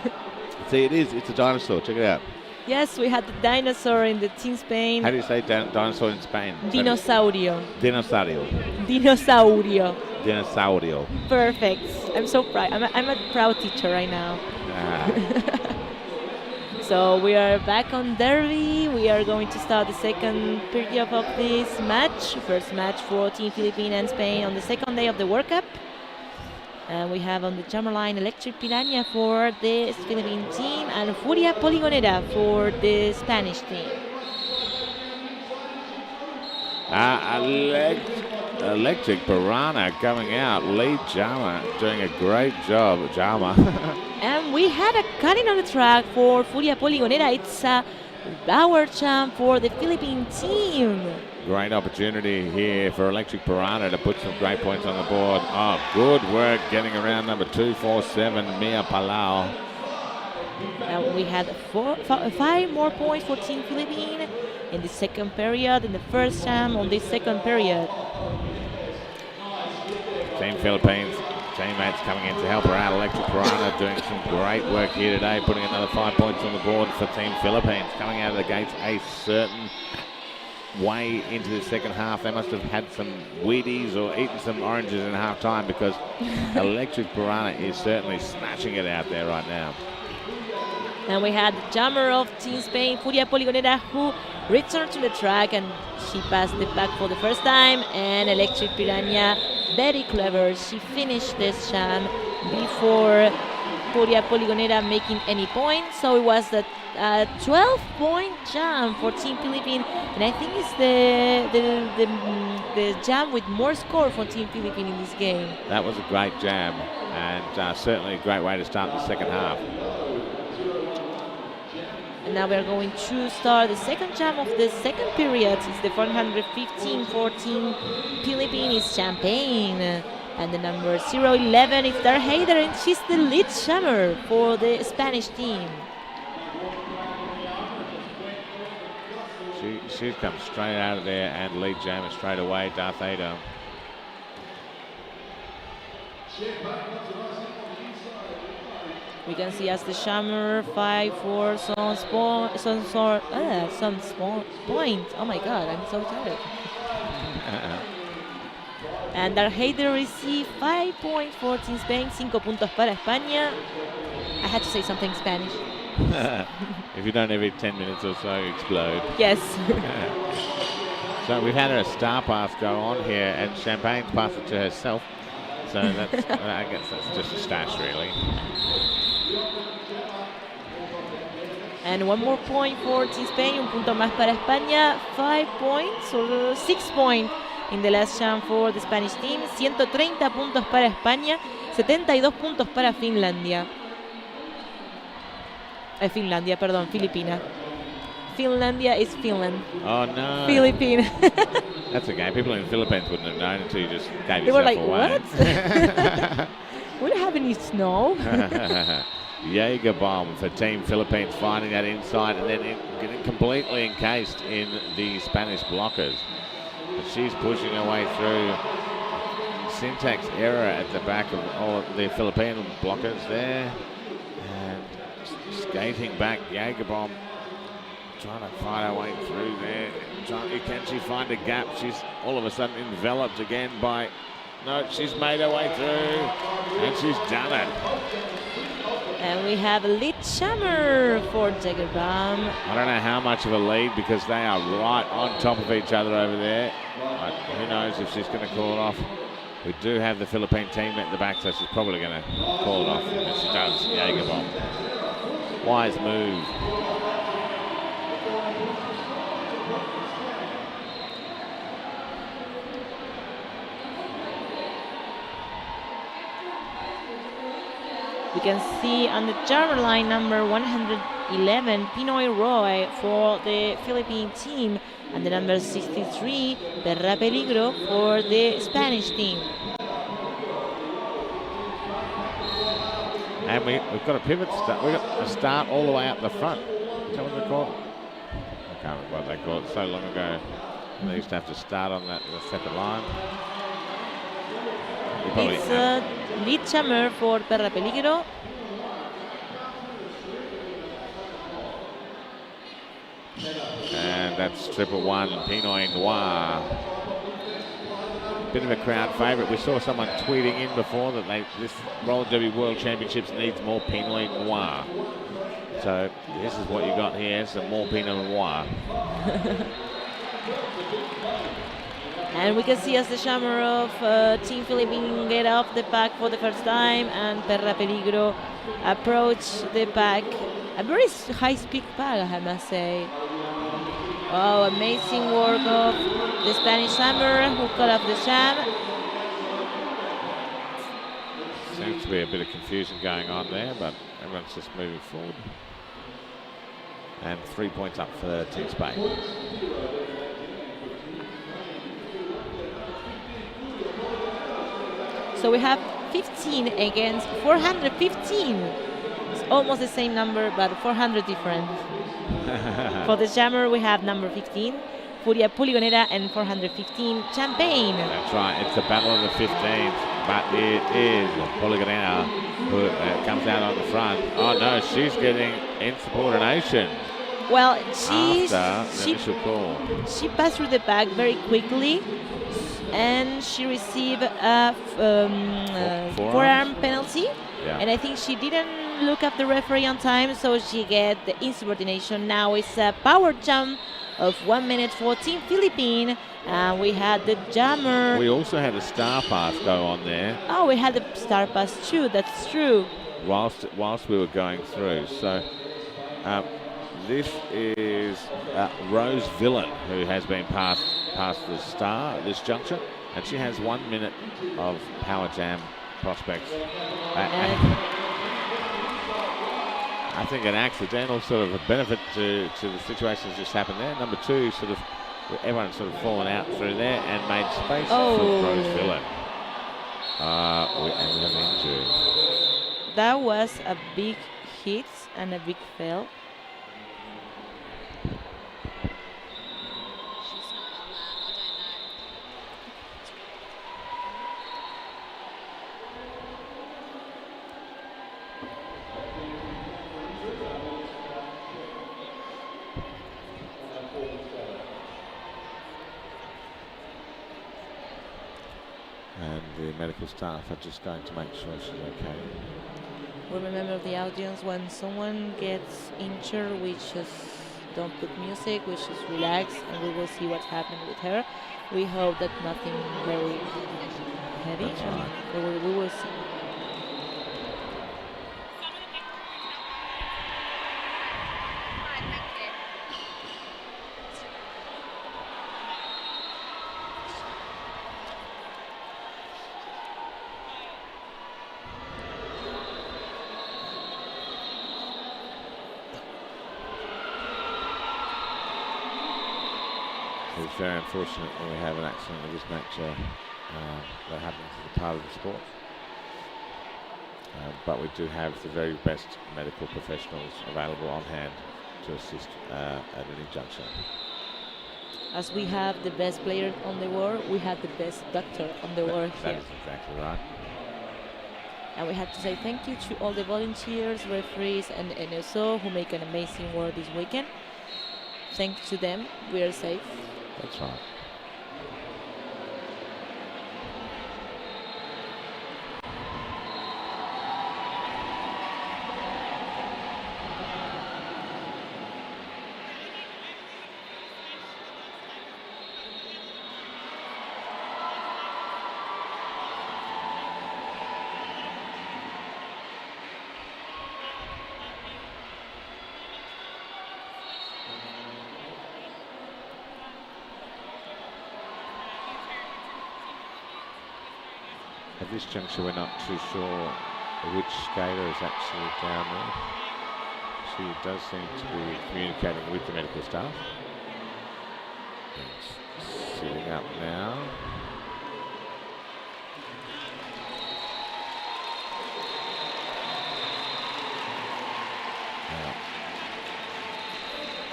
See, it's a dinosaur. Check it out. Yes, we had the dinosaur in the Team Spain. How do you say dinosaur in Spain? Dinosaurio. Dinosaurio. Dinosaurio. Dinosaurio. Perfect. I'm so proud. I'm a proud teacher right now. So we are back on Derby. We are going to start the second period of this match. First match for Team Philippines and Spain on the second day of the World Cup. And we have on the jammer line Electric Piranha for the Philippine team and Furia Poligonera for the Spanish team. Electric Piranha coming out. Lead jammer doing a great job. Jammer. And we had a cutting on the track for Furia Poligonera. It's a power jump for the Philippine team. Great opportunity here for Electric Piranha to put some great points on the board. Oh, good work getting around number 247, Mia Palau. And we had 5 more points for Team Philippines in the second period, in the first jam on this second period. Team Philippines teammates coming in to help her out. Electric Piranha doing some great work here today, putting another 5 points on the board for Team Philippines. Coming out of the gates a certain way into the second half. They must have had some Wheaties or eaten some oranges in half time, because Electric Piranha is certainly smashing it out there right now. And we had the jammer of Team Spain, Furia Poligonera, who returned to the track, and she passed the back for the first time. And Electric Piranha, very clever, she finished this jam before Furia Poligonera making any points. So it was the 12-point jam for Team Philippines, and I think it's the jam with more score for Team Philippines in this game. That was a great jam, and certainly a great way to start the second half. And now we're going to start the second jam of the second period. It's the 415 for Team Philippines Champagne. And the number 011 is Dar Heider, and she's the lead jammer for the Spanish team. She's come straight out of there and lead jammer straight away, Darth Vader. We can see as the jammer 5-4 some small point. Oh my God, I'm so tired. And Dar Heider received 5 points for Team Spain, 5 puntos para España. I had to say something Spanish. If you don't every 10 minutes or so explode. Yes. So we've had a star pass go on here, and Champagne's passed it to herself. So that's, I guess that's just a stash, really. And 1 more point for Team Spain, un punto más para España. 5 points or 6 points in the last jam for the Spanish team. 130 puntos para España, 72 puntos para Finlandia. Finlandia, perdón, Filipina. Finlandia is Finland. Oh no. Philippines. That's okay. People in the Philippines wouldn't have known until you just gave They were yourself like, away. what? We don't have any snow. Jaeger bomb for Team Philippines, finding that inside and then getting completely encased in the Spanish blockers. But she's pushing her way through. Syntax error at the back of all of the Philippine blockers there. And skating back, Jaeger bomb trying to find her way through there. Can she find a gap? She's all of a sudden enveloped again by... No, she's made her way through, and she's done it. And we have a lead jammer for Jagerbomb. I don't know how much of a lead, because they are right on top of each other over there. But who knows if she's going to call it off. We do have the Philippine team at the back, so she's probably going to call it off. And she does. Jaeger bomb. Wise move. We can see on the German line number 111, Pinoy Roy for the Philippine team, and the number 63, Perra Peligro for the Spanish team. And we've got a pivot start. We've got a start all the way up the front. Is that what they call it? I can't remember what they call it. So long ago, they used to have to start on that separate line. It's lead jammer for Perra Peligro. And that's 111, Pinoy Noir. Bit of a crowd favourite. We saw someone tweeting in before that this Roller Derby World Championships needs more Pinot Noir. So this is what you got here, some more Pinot Noir. And we can see as the jammer of Team Philippines get off the pack for the first time, and Perra Peligro approach the pack. A very high-speed pack, I must say. Oh, amazing work of the Spanish jammer who cut off the jam. Seems to be a bit of confusion going on there, but everyone's just moving forward. And 3 points up for Team Spain. So we have 15 against 415. It's almost the same number, but 400 different. For the jammer, we have number 15, Furia Poligonera, and 415, Champagne. That's right, it's the battle of the 15th, but it is Poligonera who comes out on the front. Oh no, she's getting insubordination. Well, she passed through the back very quickly, and she received a forearm penalty. Yeah. And I think she didn't look up the referee on time, so she get the insubordination. Now it's a power jump of 1 minute for Team Philippines. We had the jammer. We also had a star pass go on there. Oh, we had the star pass too. That's true. Whilst we were going through, so this is Rose Villain, who has been past the star at this juncture, and she has 1 minute of power jam prospects. I think an accidental sort of a benefit to the situation that's just happened there. Number 2, sort of everyone sort of fallen out through there and made space for Rose Villain. And we have an injury. That was a big hit and a big fail. And the medical staff are just going to make sure she's okay. We remember the audience, when someone gets injured, we just don't put music, we just relax, and we will see what's happening with her. We hope that nothing very heavy. That's right. We will see. It's very unfortunate when we have an accident of this nature that happens as a part of the sport. But we do have the very best medical professionals available on hand to assist at any juncture. As we have the best player on the world, we have the best doctor on the world That here. is exactly right. And we have to say thank you to all the volunteers, referees, and NSO who make an amazing work this weekend. Thanks to them, we are safe. That's right. At this juncture, we're not too sure which skater is actually down there. She does seem to be communicating with the medical staff. And sitting up now.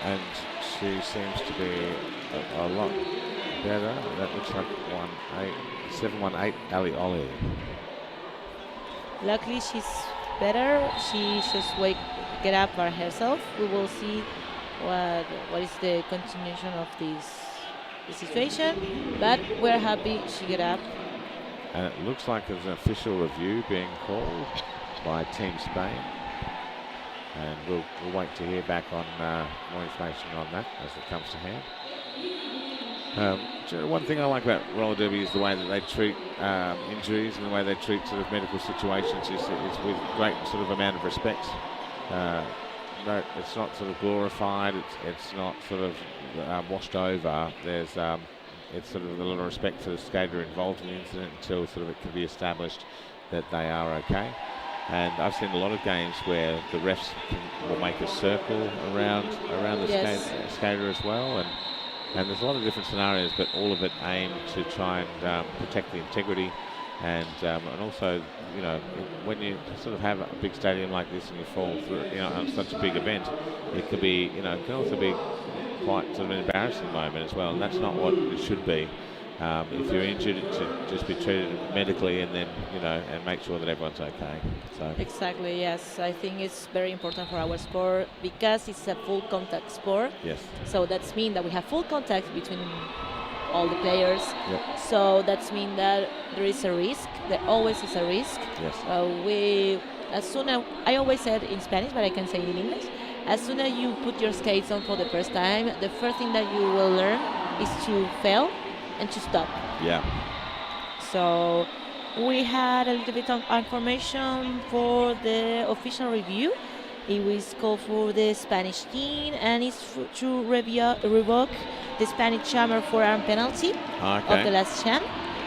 And she seems to be a lot better. That looks like 718 Ali Oli. Luckily, she's better. She just get up by herself. We will see what is the continuation of the situation. But we're happy she get up. And it looks like there's an official review being called by Team Spain. And we'll wait to hear back on more information on that as it comes to hand. One thing I like about roller derby is the way that they treat injuries and the way they treat sort of medical situations is with great sort of amount of respect. No, it's not sort of glorified. It's not sort of washed over. There's it's sort of a lot of respect for the skater involved in the incident until sort of it can be established that they are okay. And I've seen a lot of games where the refs will make a circle around the skater as well, and there's a lot of different scenarios, but all of it aimed to try and protect the integrity, and also, you know, when you sort of have a big stadium like this and you fall through, you know, on such a big event, it could be, you know, it can also be quite sort of an embarrassing moment as well, and that's not what it should be. If you're injured, it should just be treated medically, and then, you know, and make sure that everyone's okay. So Exactly, yes. I think it's very important for our sport because it's a full contact sport. yes, So that's mean that we have full contact between all the players. Yep. So that's mean that there is a risk. There always is a risk. yes, I always said in Spanish, but I can say it in English. As soon as you put your skates on for the first time, the first thing that you will learn is to fail and to stop. yeah. So we had a little bit of information for the official review. It was called for the Spanish team, and it's to revoke the Spanish jammer forearm penalty of the last champ.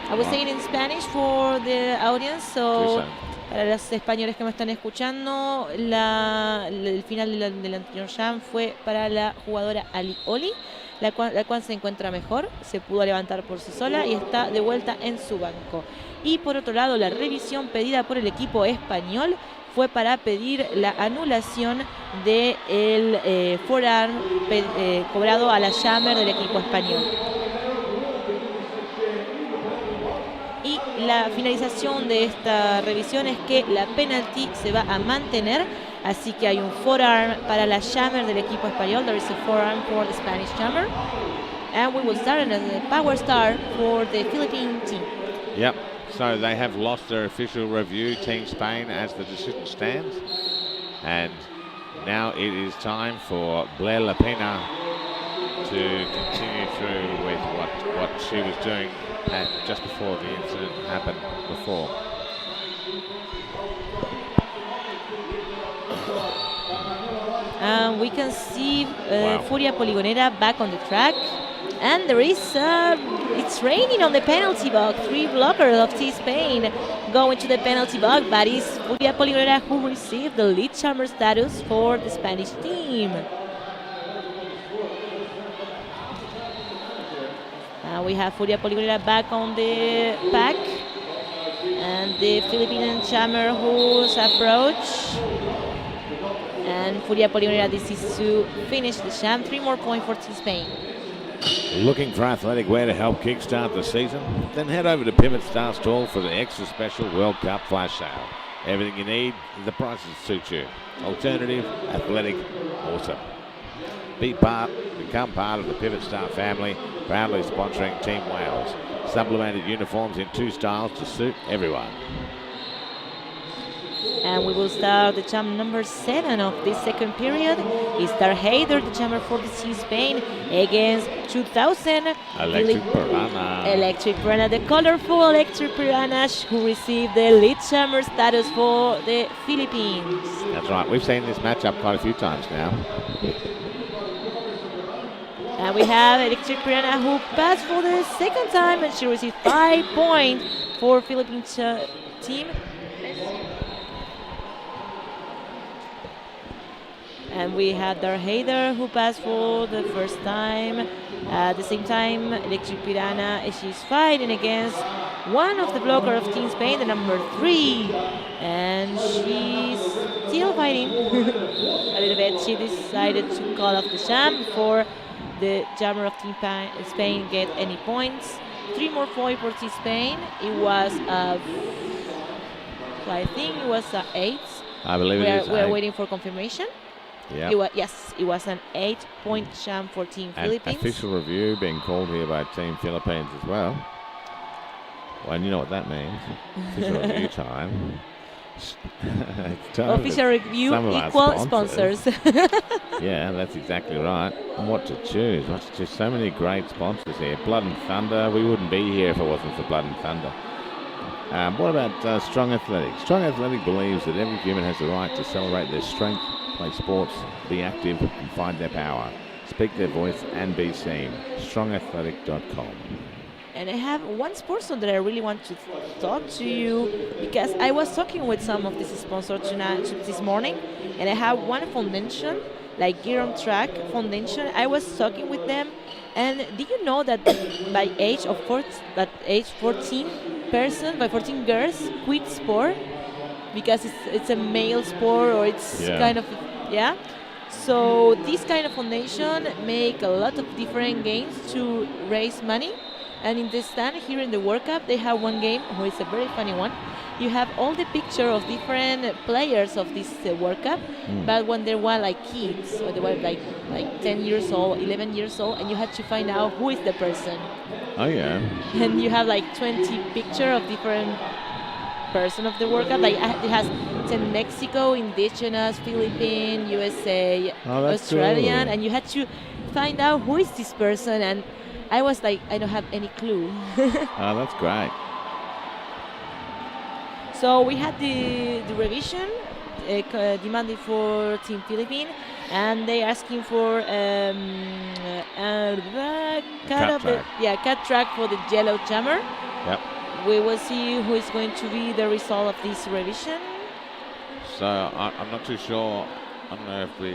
I was saying in Spanish for the audience, so para los españoles que me están escuchando, el final del anterior jam fue para la jugadora Ali Oli, la cual se encuentra mejor, se pudo levantar por sí sola y está de vuelta en su banco. Y por otro lado, la revisión pedida por el equipo español fue para pedir la anulación del forearm cobrado a la jammer del equipo español. Y la finalización de esta revisión es que la penalty se va a mantener, así que hay un forearm para la jammer del equipo español. There is a forearm for the Spanish jammer, and we will start as a power star for the Philippine team. Yep. So they have lost their official review, Team Spain, as the decision stands, and now it is time for Blair Lapina to continue through with what she was doing just before the incident happened before. We can see Furia Poligonera back on the track, and there is it's raining on the penalty box. 3 blockers of Team Spain going to the penalty box, but it's Furia Poligonera who received the lead jammer status for the Spanish team. We have Furia Poligonera back on the pack, and the Philippine jammer who's approach. And Furia Poligonera, this is to finish the jam. 3 more points for Team Spain. Looking for athletic wear to help kickstart the season? Then head over to Pivot Star Store for the extra special World Cup flash sale. Everything you need, the prices suit you. Alternative, athletic, awesome. Become part of the Pivot Star family, proudly sponsoring Team Wales. Sublimated uniforms in 2 styles to suit everyone. And we will start the jam number 7 of this second period. It's Darheider, the jammer for the Team Spain, against 2000 Electric Piranha. Electric Piranha, the colorful Electric Piranha who received the lead jammer status for the Philippines. That's right, we've seen this matchup quite a few times now. And we have Electric Piranha who passed for the second time, and she received 5 points for Philippine team. And we had Darhaider who passed for the first time. At the same time, Electric Piranha, she's fighting against one of the blocker of Team Spain, the number 3. And she's still fighting a little bit. She decided to call off the jam before the jammer of Team Spain get any points. 3 more points for Team Spain. It was, I think it was 8. I believe it is. We're waiting for confirmation. Yeah. Yes, it was an 8-point jam for Team Philippines. Official review being called here by Team Philippines as well. Well, and you know what that means. Official review time. Official review equal sponsors. Yeah, that's exactly right. And what to choose? So many great sponsors here. Blood and Thunder. We wouldn't be here if it wasn't for Blood and Thunder. What about Strong Athletics? Strong Athletic believes that every human has the right to celebrate their strength, play sports, be active, and find their power. Speak their voice and be seen. StrongAthletic.com. And I have one sponsor that I really want to talk to you, because I was talking with some of these sponsors this morning, and I have one foundation, like Gear on Track Foundation. I was talking with them, and did you know that by age 14 girls quit sport because it's a male sport, or it's kind of So this kind of foundation make a lot of different games to raise money. And in the stand here in the World Cup, they have one game, which is a very funny one. You have all the picture of different players of this World Cup, but when they were like kids, or they were like 10 years old, 11 years old, and you had to find out who is the person. Oh yeah. And you have like 20 picture of different person of the World Cup. Like it has Mexico, Indigenous, Philippines, USA, Australian, cool. and you had to find out who is this person. And I was like, I don't have any clue. Oh, that's great. So we had the revision demanded for Team Philippines, and they asking for cut track for the yellow jammer. Yep. We will see who is going to be the result of this revision. So I'm not too sure. I don't know if we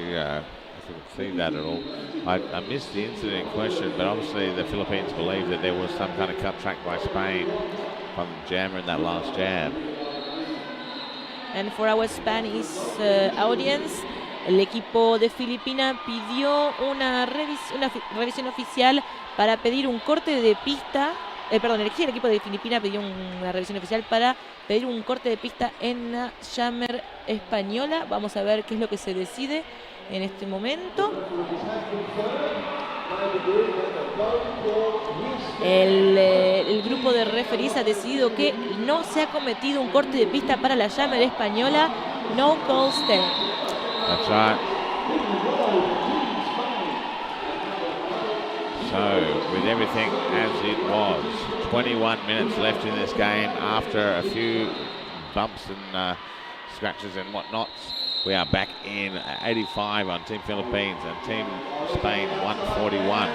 could see that at all. I missed the incident in question, but obviously the Philippines believe that there was some kind of cut track by Spain from the jammer in that last jab. And for our Spanish audience, el equipo de Filipinas pidió una revisión oficial para pedir un corte de pista. El equipo de Filipinas pidió una revisión oficial para pedir un corte de pista en la jammer española. Vamos a ver qué es lo que se decide en este momento. El grupo de referees ha decidido que no se ha cometido un corte de pista para la jammer española. No call stand. That's right. So, with everything as it was, 21 minutes left in this game after a few bumps and scratches and whatnots. We are back in 85 on Team Philippines and Team Spain 141.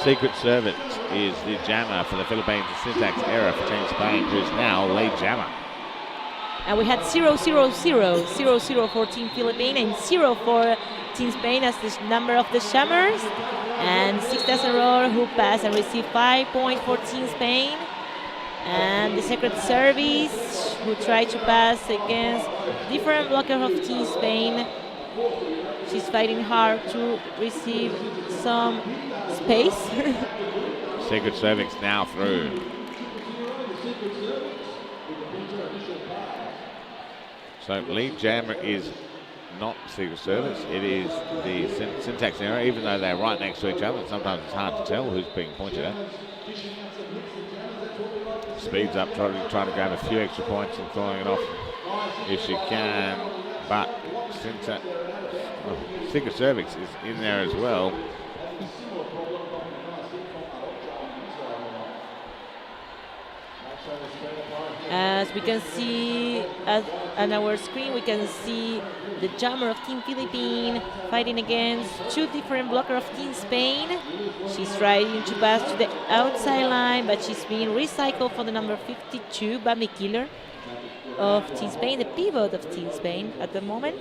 Secret Servant is the jammer for the Philippines, the syntax error for Team Spain, who's now lead jammer. And we had 0-0-0, 0-0 for Team Philippines and 0 for Team Spain as the number of the jammers. And 6,000 roll who passed and received 5 points for Team Spain. And the Secret Service who tried to pass against different blockers of Team Spain. She's fighting hard to receive some space. Secret Service now through. So lead jammer is not Secret Service, it is the syntax error, even though they're right next to each other. Sometimes it's hard to tell who's being pointed at. Speeds up, trying to grab a few extra points and throwing it off if she can, but Secret Service is in there as well. As we can see on our screen, we can see the jammer of Team Philippines fighting against two different blockers of Team Spain. She's trying to pass to the outside line, but she's being recycled for the number 52, Bambi Killer of Team Spain, the pivot of Team Spain at the moment.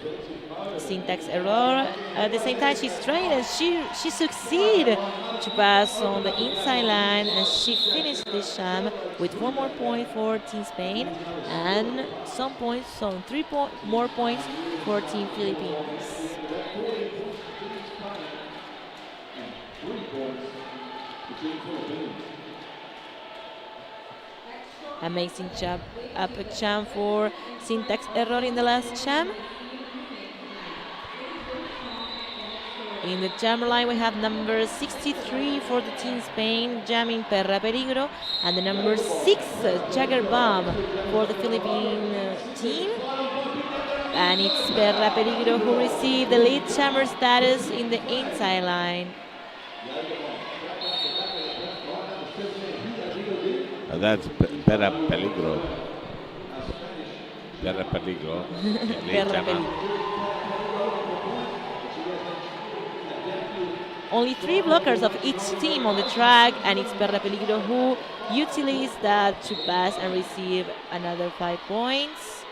Syntax error. At the same time, she's trying and she succeeded to pass on the inside line, and she finished this sham with 4 more points for Team Spain and some more points for Team Philippines. Amazing job up a sham for Syntax error in the last sham. In the jam line, we have number 63 for the Team Spain, jamming Perra Peligro, and the number 6, Jagger Bomb for the Philippine team. And it's Perra Peligro who received the lead jammer status in the inside line. That's Perra Peligro. Perra Peligro. Perra Peligro. Only 3 blockers of each team on the track, and it's Perra Peligro who utilized that to pass and receive another 5 points.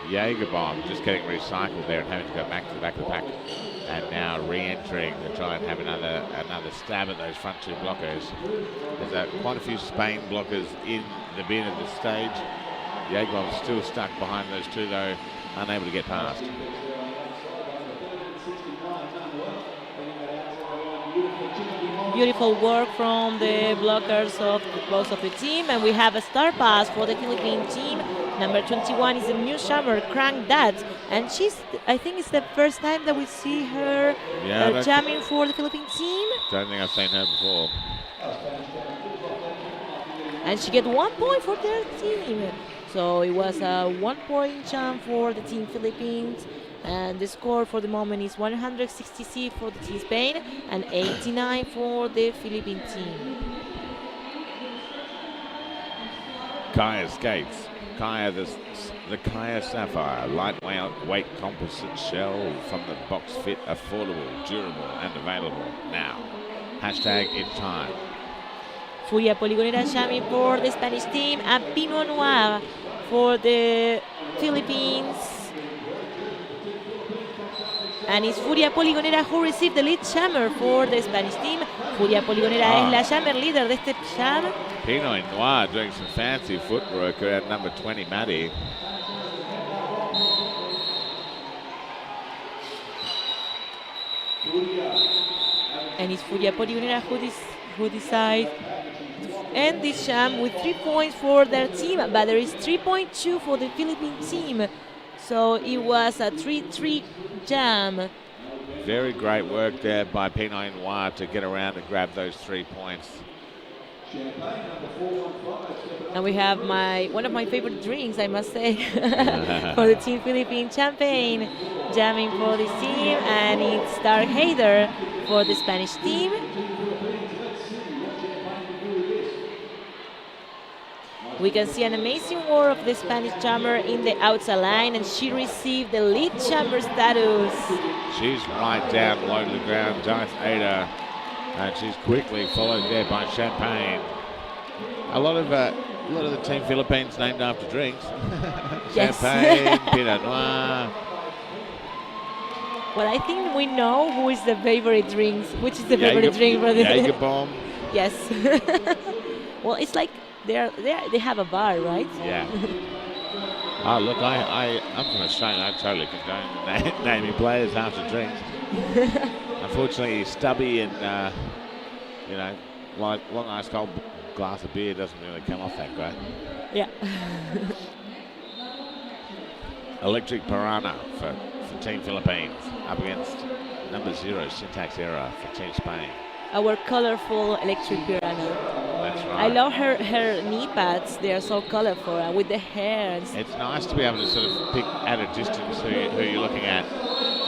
Jagerbomb just getting recycled there and having to go back to the back of the pack, and now re-entering to try and have another stab at those front 2 blockers. There's quite a few Spain blockers in the bin of the stage. Jagerbomb's still stuck behind those 2 though, unable to get past. Beautiful work from the blockers of both of the team, and we have a star pass for the Philippine team. Number 21 is a newcomer, Crank That, and I think it's the first time that we see her jamming for the Philippine team. Don't think I've seen her before. And she get 1 point for their team. So it was a 1 point jam for the Team Philippines. And the score for the moment is 166 for the Team Spain and 89 for the Philippine team. Kaya skates. Kaya, the Kaya Sapphire, lightweight composite shell from the box fit, affordable, durable, and available now. Hashtag it's time. Furia Poligonera jamming for the Spanish team, and Pinot Noir for the Philippines. And it's Furia Poligonera who received the lead jammer for the Spanish team. Furia Poligonera es la jammer líder de este jam. Pinot Noir doing some fancy footwork at number 20, Maddie. And it's Furia Poligonera who decide to end this jam with 3 points for their team, but there is 3.2 for the Philippine team. So it was a 3-3 jam. Very great work there by Pinot Noir to get around and grab those 3 points. And we have one of my favorite drinks, I must say, for the Team Philippine champagne, jamming for this team, and it's Dark Hader for the Spanish team. We can see an amazing work of the Spanish jammer in the outside line, and she received the lead jammer status. She's right down low to the ground, Darth Ada, and she's quickly followed there by Champagne. A lot of the Team Philippines named after drinks. Yes. Champagne, Pinot Noir. Well, I think we know who is the favorite drinks. Which is the favorite drink for the Jagerbomb. Yes. Well, it's like they have a bar, right? Yeah. Oh, look, I'm from Australia. I totally condone naming players after drinks. Unfortunately, stubby and like long ice cold glass of beer doesn't really come off that great. Yeah. Electric Piranha for Team Philippines up against number 0 Syntax Error for Team Spain. Our colorful Electric Piranha. That's right. I love her knee pads. They are so colorful with the hair. It's nice to be able to sort of pick at a distance who you're looking at.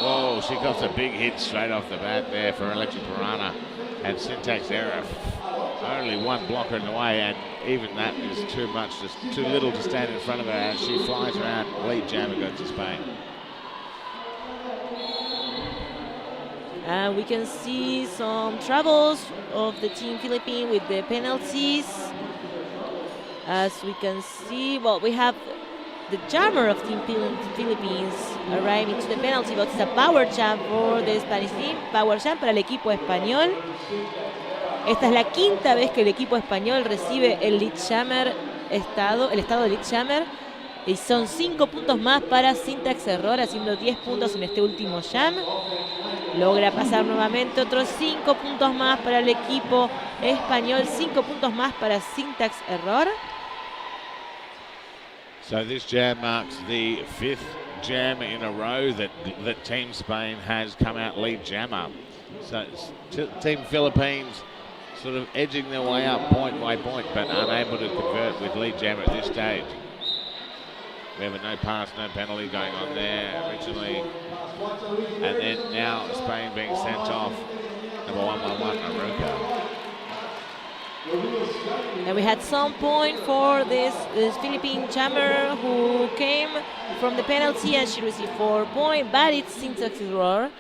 Whoa, she got a big hit straight off the bat there for Electric Piranha. And Syntax Error only one blocker in the way, and even that is too much, just too little to stand in front of her as she flies around. Lead jammer goes to Spain. And we can see some troubles of the Team Philippines with the penalties. As we can see, well, we have the jammer of Team Philippines arriving to the penalty box. It's a power jam for the Spanish team. Power jam para el equipo español. Esta es la quinta vez que el equipo español recibe el lead jammer el estado de lead jammer. Y son 5 puntos más para Syntax Error, haciendo 10 puntos en este último jam. Logra pasar nuevamente otros 5 puntos más para el equipo español, 5 puntos más para Syntax Error. So this jam marks the 5th jam in a row that Team Spain has come out lead jammer. So Team Philippines sort of edging their way up point by point, but unable to convert with lead jammer at this stage. We have a no pass, no penalty going on there originally. And then now Spain being sent off. Number 111, Aruka. And we had some point for this Philippine jammer who came from the penalty, and she received 4 points, but it's Syntax Error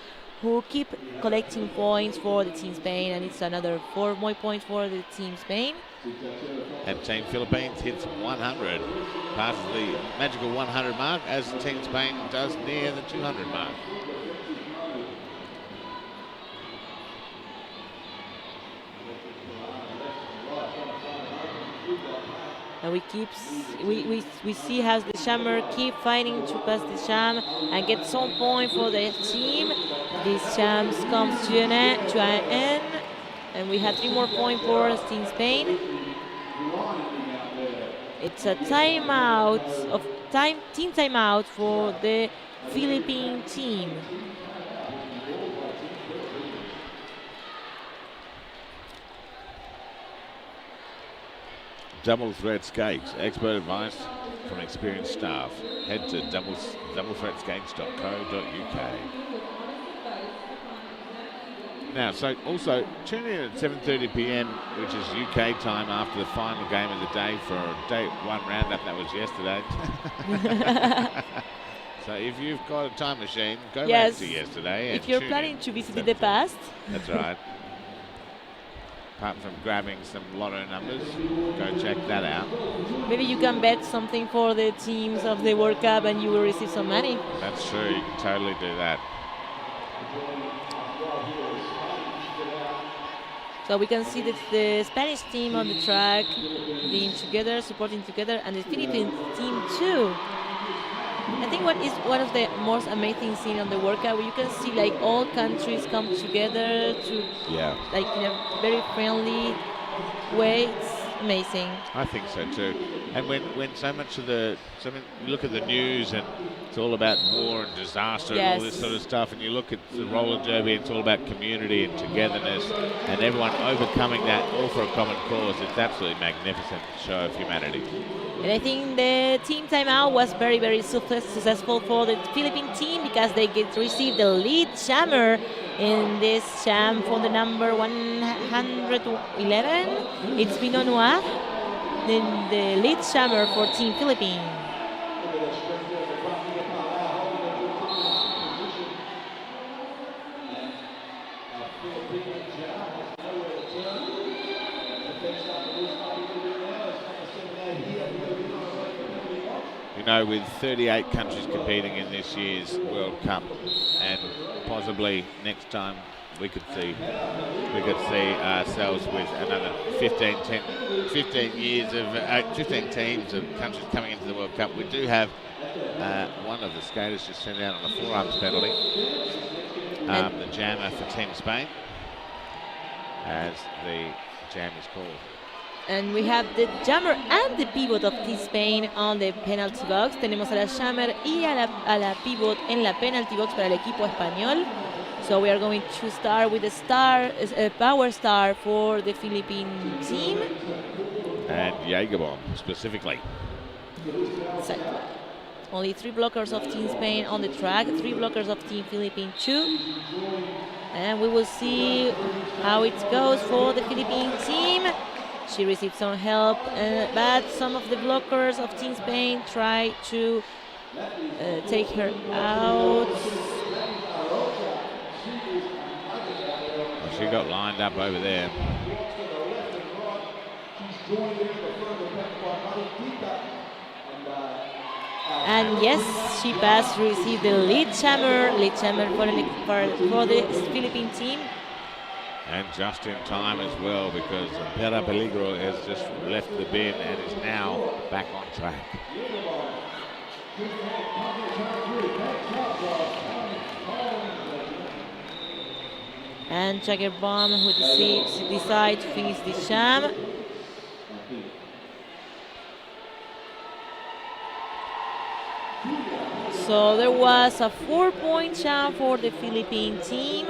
who keep collecting points for the Team Spain, and it's another 4 more points for the Team Spain. And Team Philippines hits 100, passes the magical 100 mark, as Team Spain does near the 200 mark. And we see how the jammer keep fighting to pass the jam and get some point for the team. This jam comes to an end, and we have 3 more points for Team Spain. It's a team timeout for the Philippine team. Double thread skates, expert advice from experienced staff. Head to doublethreadskates.co.uk. Now, so also tune in at 7:30 p.m, which is UK time, after the final game of the day for day 1 roundup. That was yesterday. So if you've got a time machine, go back to yesterday. If you're planning to visit the past. That's right. Apart from grabbing some lotto numbers, go check that out. Maybe you can bet something for the teams of the World Cup and you will receive some money. That's true, you can totally do that. So we can see that the Spanish team on the track being together, supporting together, and the Philippine team too. I think what is one of the most amazing things on the World Cup, where you can see like all countries come together to like in a very friendly way. It's amazing. I think so too. And when so much of you look at the news and it's all about war and disaster and all this sort of stuff, and you look at the roller derby, it's all about community and togetherness and everyone overcoming that, all for a common cause. It's absolutely magnificent show of humanity. And I think the team timeout was very, very successful for the Philippine team, because they received the lead jammer in this jam for the number 111. It's Pinot Noir, then the lead jammer for Team Philippines. You know, with 38 countries competing in this year's World Cup, and possibly next time we could see ourselves with another 15 teams of countries coming into the World Cup. We do have one of the skaters just sent out on a forearms penalty, the jammer for Team Spain, as the jam is called. And we have the jammer and the pivot of Team Spain on the penalty box. Tenemos a la jammer y a la pivot en la penalty box para el equipo español. So we are going to start with a power star for the Philippine team. And Jaeger bomb specifically. Exactly. Only 3 blockers of Team Spain on the track, 3 blockers of Team Philippines 2. And we will see how it goes for the Philippine team. She received some help, but some of the blockers of Team Spain try to take her out. Well, she got lined up over there. And yes, she passed to receive the lead jammer for the Philippine team. And just in time as well, because Pera Peligro has just left the bin and is now back on track. And Jagger Bomb who decide to finish the jam. So there was a 4-point jam for the Philippine team.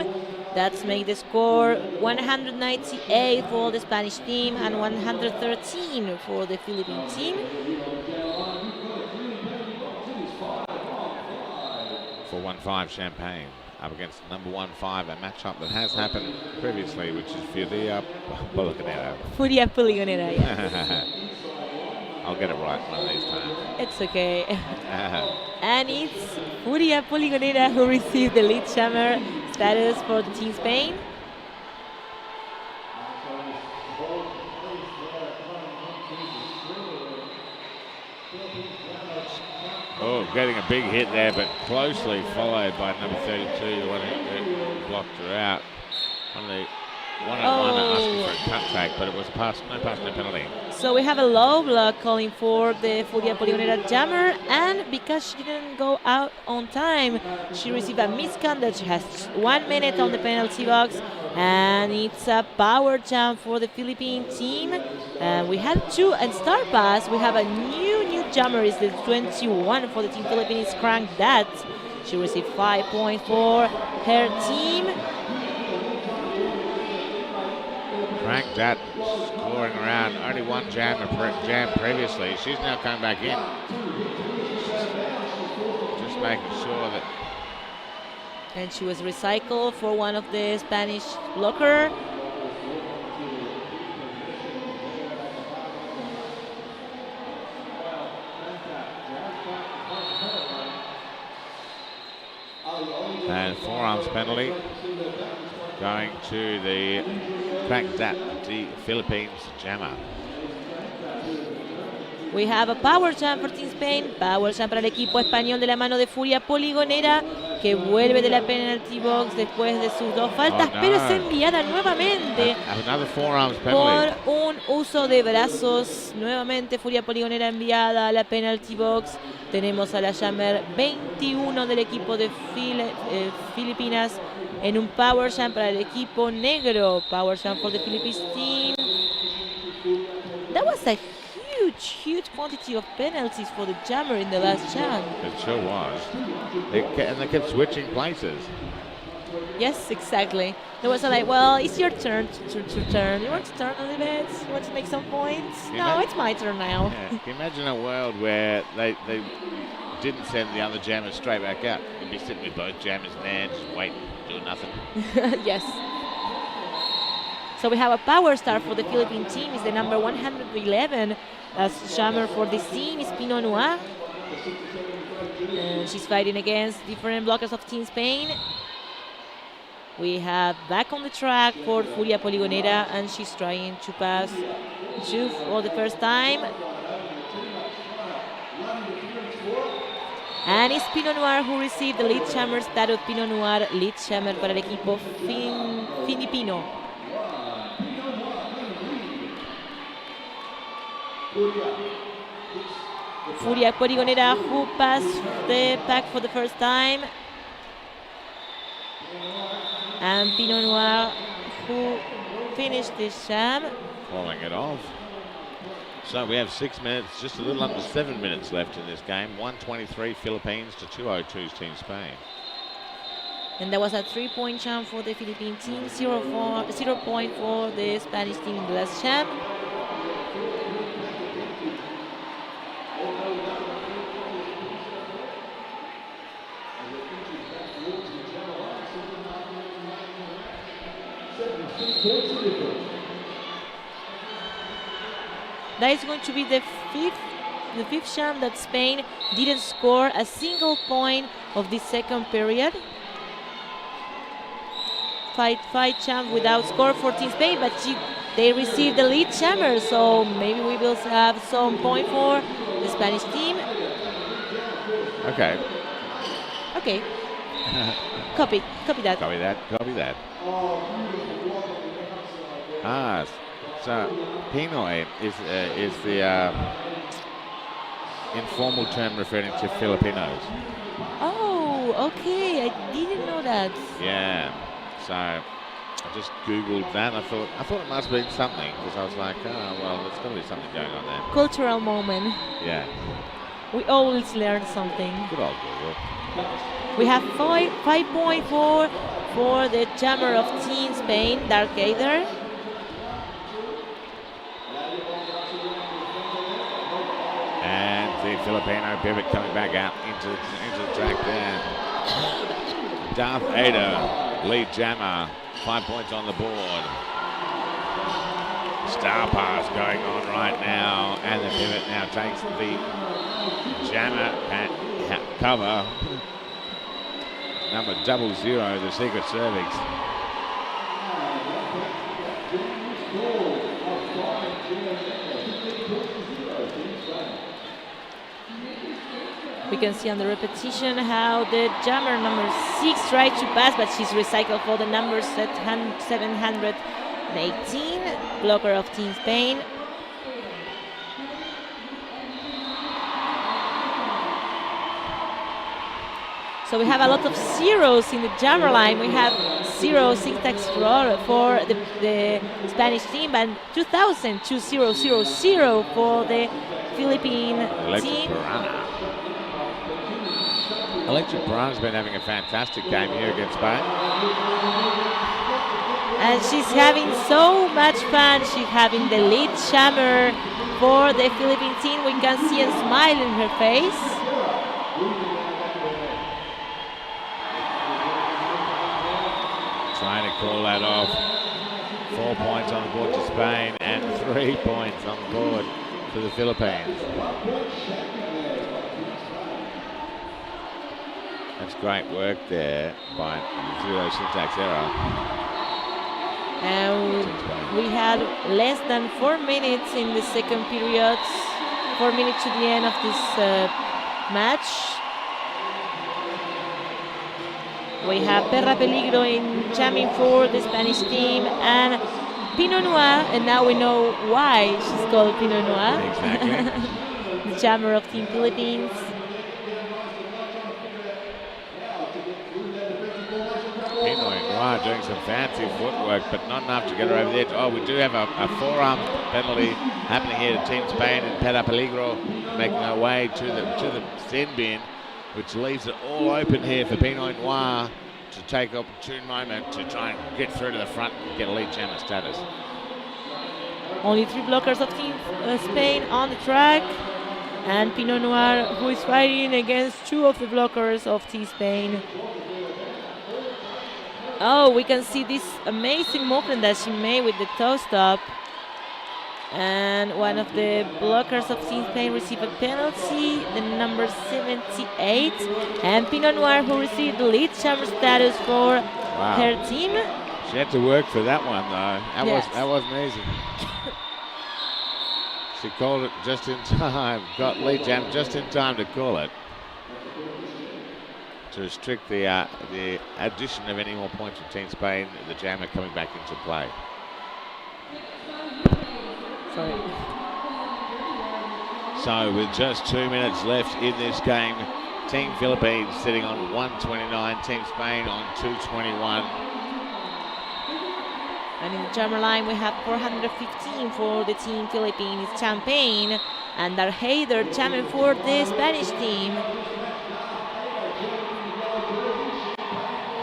That's made the score 198 for the Spanish team and 113 for the Philippine team. For 1-5 Champagne up against number 1-5, a matchup that has happened previously, which is Furia Poligonera. Furia Poligonera, yes. I'll get it right one of these times. It's okay. And it's Furia Poligonera who received the lead jammer status for the Team Spain. Oh, getting a big hit there, but closely followed by number 32, the one who blocked her out. One asking for a cut track, but it was no pass, no penalty. So we have a low block calling for the Furia Poligonera jammer, and because she didn't go out on time, she received a misconduct. She has 1 minute on the penalty box, and it's a power jam for the Philippine team. We have 2 and star pass. We have a new jammer, is the 21 for the Team Philippines, Crank That. She received 5 points for her team. Crank That scoring around, only 1 jam previously. She's now coming back in. Just making sure that. And she was recycled for one of the Spanish blocker. And forearms penalty going to the Crank That, the Philippines jammer. We have a power jam for Team Spain, power jam para el equipo español de la mano de Furia Poligonera, que vuelve de la penalty box después de sus 2 faltas, pero es enviada nuevamente por un uso de brazos. Nuevamente Furia Poligonera enviada a la penalty box. Tenemos a la jammer 21 del equipo de Filipinas en un power jam para el equipo negro. Power jam for the Philippines team. That was a huge quantity of penalties for the jammer in the last jam. It sure was. And they kept switching places. Yes, exactly. There was like, well, it's your turn to turn. You want to turn a little bit? You want to make some points? No, it's my turn now. Yeah. Can you imagine a world where they didn't send the other jammers straight back out? You'd be sitting with both jammers there, just waiting, doing nothing. Yes. So we have a power star for the Philippine team. Is the number 111. As jammer for this team is Pinot Noir. She's fighting against different blockers of Team Spain. We have back on the track for Furia Poligonera, and she's trying to pass two for the first time. And it's Pinot Noir who received the lead jammer status. Pinot Noir, lead jammer para el equipo filipino. Furia Poligonera who passed the pack for the first time. And Pinot Noir who finished this jam. Falling it off. So we have 6 minutes, just a little under 7 minutes left in this game. 123 Philippines to 202 Team Spain. And that was a 3-point jam for the Philippine team, 0 point for the Spanish team in the last jam. That is going to be the fifth jam that Spain didn't score a single point of the second period. Five jam without score for Team Spain, but they received the lead jammer, so maybe we will have some point for the Spanish team. Okay. Okay. Copy that. Copy that. So Pinoy is the informal term referring to Filipinos. Oh, okay. I didn't know that. Yeah. So I just Googled that. I thought it must be something, because I was like, oh well, there's got to be something going on there. Cultural moment. Yeah. We always learn something. Good old Google. We have 5.4 for the jammer of Team Spain, Dark Gator. And the Filipino pivot coming back out into the track there. Darth Vader, lead jammer, 5 points on the board. Star pass going on right now, and the pivot now takes the jammer cover. Number 00, the secret cervix. We can see on the repetition how the jammer number 6 tried to pass, but she's recycled for the number 718, blocker of Team Spain. So we have a lot of zeros in the jammer line. We have 0 syntax error for the Spanish team, and 2000 for the Philippine team. Electric Piranha's been having a fantastic game here against Spain. And she's having so much fun. She's having the lead jammer for the Philippine team. We can see a smile in her face. Trying to call that off. 4 points on the board to Spain and 3 points on the board to the Philippines. That's great work there by 0 syntax error. And we had less than 4 minutes in the second period. 4 minutes to the end of this match. We have Perra Peligro in jamming for the Spanish team, and Pinot Noir, and now we know why she's called Pinot Noir. Exactly. The jammer of Team Philippines. Pinot Noir doing some fancy footwork, but not enough to get her over the edge. Oh, we do have a forearm penalty happening here to Team Spain, and Perra Peligro making her way to the sin bin, which leaves it all open here for Pinot Noir to take opportune moment to try and get through to the front and get a lead jammer status. Only 3 blockers of Team Spain on the track, and Pinot Noir, who is fighting against 2 of the blockers of Team Spain. Oh, we can see this amazing movement that she made with the toe stop. And one of the blockers of Team Spain received a penalty, the number 78. And Pinot Noir, who received the lead jammer status for her team. She had to work for that one, though. That wasn't easy. She called it just in time. Got lead jam just in time to call it, to restrict the addition of any more points from Team Spain. The jammer coming back into play. Sorry. So with just 2 minutes left in this game, Team Philippines sitting on 129, Team Spain on 221. And in the jammer line, we have 415 for the Team Philippines. Champagne and Darheider jamming for the Spanish team.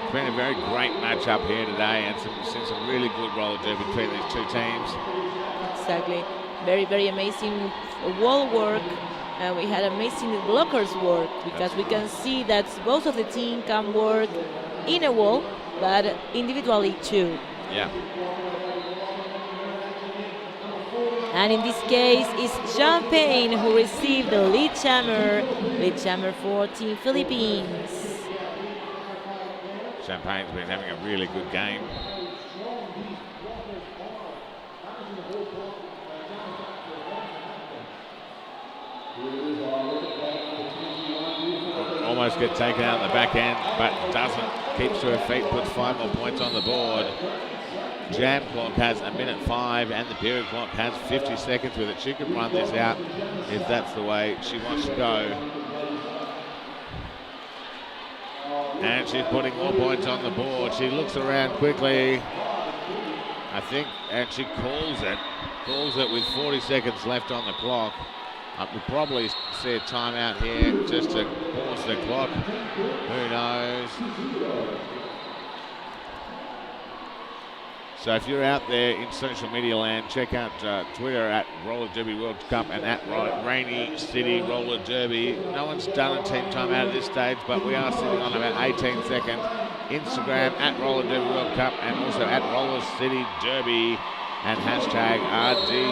It's been a very great match-up here today, and seen some really good roller derby between these two teams. Exactly. Very, very amazing wall work. And we had amazing blockers work, because we can see that both of the team can work in a wall, but individually too. Yeah. And in this case, it's John Payne who received the lead jammer for Team Philippines. Champagne's been having a really good game. Almost get taken out in the back end, but doesn't. Keeps to her feet, puts 5 more points on the board. Jam clock has 1:05 and the period clock has 50 seconds with it. She can run this out if that's the way she wants to go. And she's putting more points on the board. She looks around quickly, I think, and she calls it. Calls it with 40 seconds left on the clock. We'll probably see a timeout here just to pause the clock. Who knows? So if you're out there in social media land, check out Twitter at Roller Derby World Cup and at Rainy City Roller Derby. No one's done a team timeout at this stage, but we are sitting on about 18 seconds. Instagram at Roller Derby World Cup and also at Roller City Derby and hashtag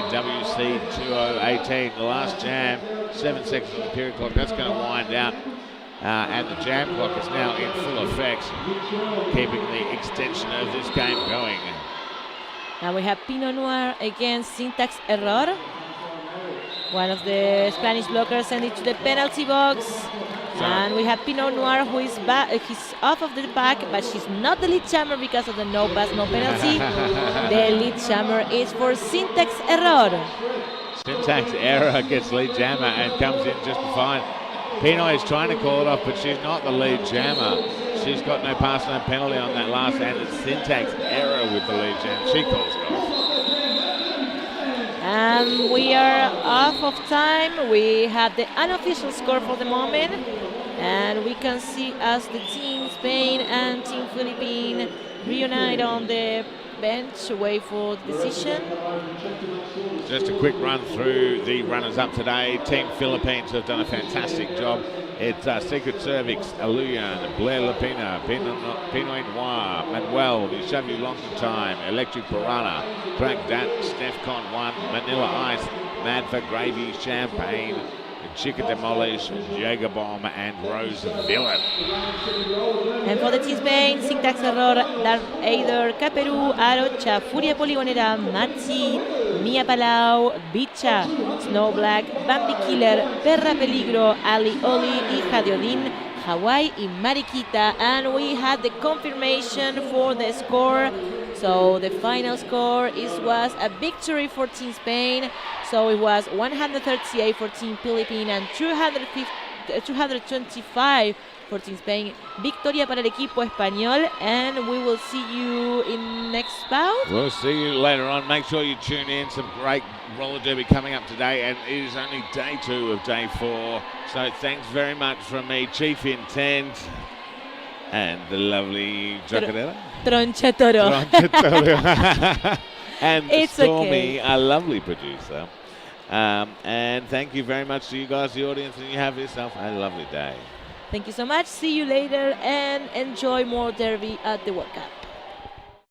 RDWC2018. The last jam, 7 seconds on the period clock. That's going to wind out. And the jam clock is now in full effect, keeping the extension of this game going. Now we have Pinot Noir against Syntax Error. One of the Spanish blockers sent it to the penalty box. And we have Pinot Noir who is he's off of the pack, but she's not the lead jammer because of the no pass, no penalty. The lead jammer is for Syntax Error. Syntax Error gets lead jammer and comes in just fine. Pinot is trying to call it off, but she's not the lead jammer. She's got no pass, no penalty on that last, and it's Syntax Error with the lead jam. She calls it off. We are off of time. We have the unofficial score for the moment. And we can see as the Team Spain and Team Philippines reunite on the bench, wait for the decision. Just a quick run through the runners-up today. Team Philippines have done a fantastic job. It's Secret Cervix, Aluyan, Blair Lapina, Pinot Noir, Manuel, Mishavu Time, Electric Piranha, Crack Dat, Stefcon 1, Manila Ice, Mad for Gravy, Champagne, Chica Demolish, Jaeger Bomb, and Rose Villain. And for the Team Spain, Syntax Error, Darth Aider, Caperu, Arocha, Furia Poligonera, Matzi, Mia Palau, Bicha, Snow Black, Bambi Killer, Perra Peligro, Ali Oli, Hija de Odin, Hawaii y Mariquita. And we had the confirmation for the score. So the final score was a victory for Team Spain. So it was 138 for Team Philippines and 225 for Team Spain. Victoria para el equipo español, and we will see you in next bout. We'll see you later on. Make sure you tune in. Some great roller derby coming up today, and it is only day 2 of day 4. So thanks very much from me, Chief Intent, and the lovely Jacadera. Tronchatoro. And It's Stormy, okay. a lovely producer. And thank you very much to you guys, the audience, and you have yourself a lovely day. Thank you so much. See you later and enjoy more derby at the World Cup.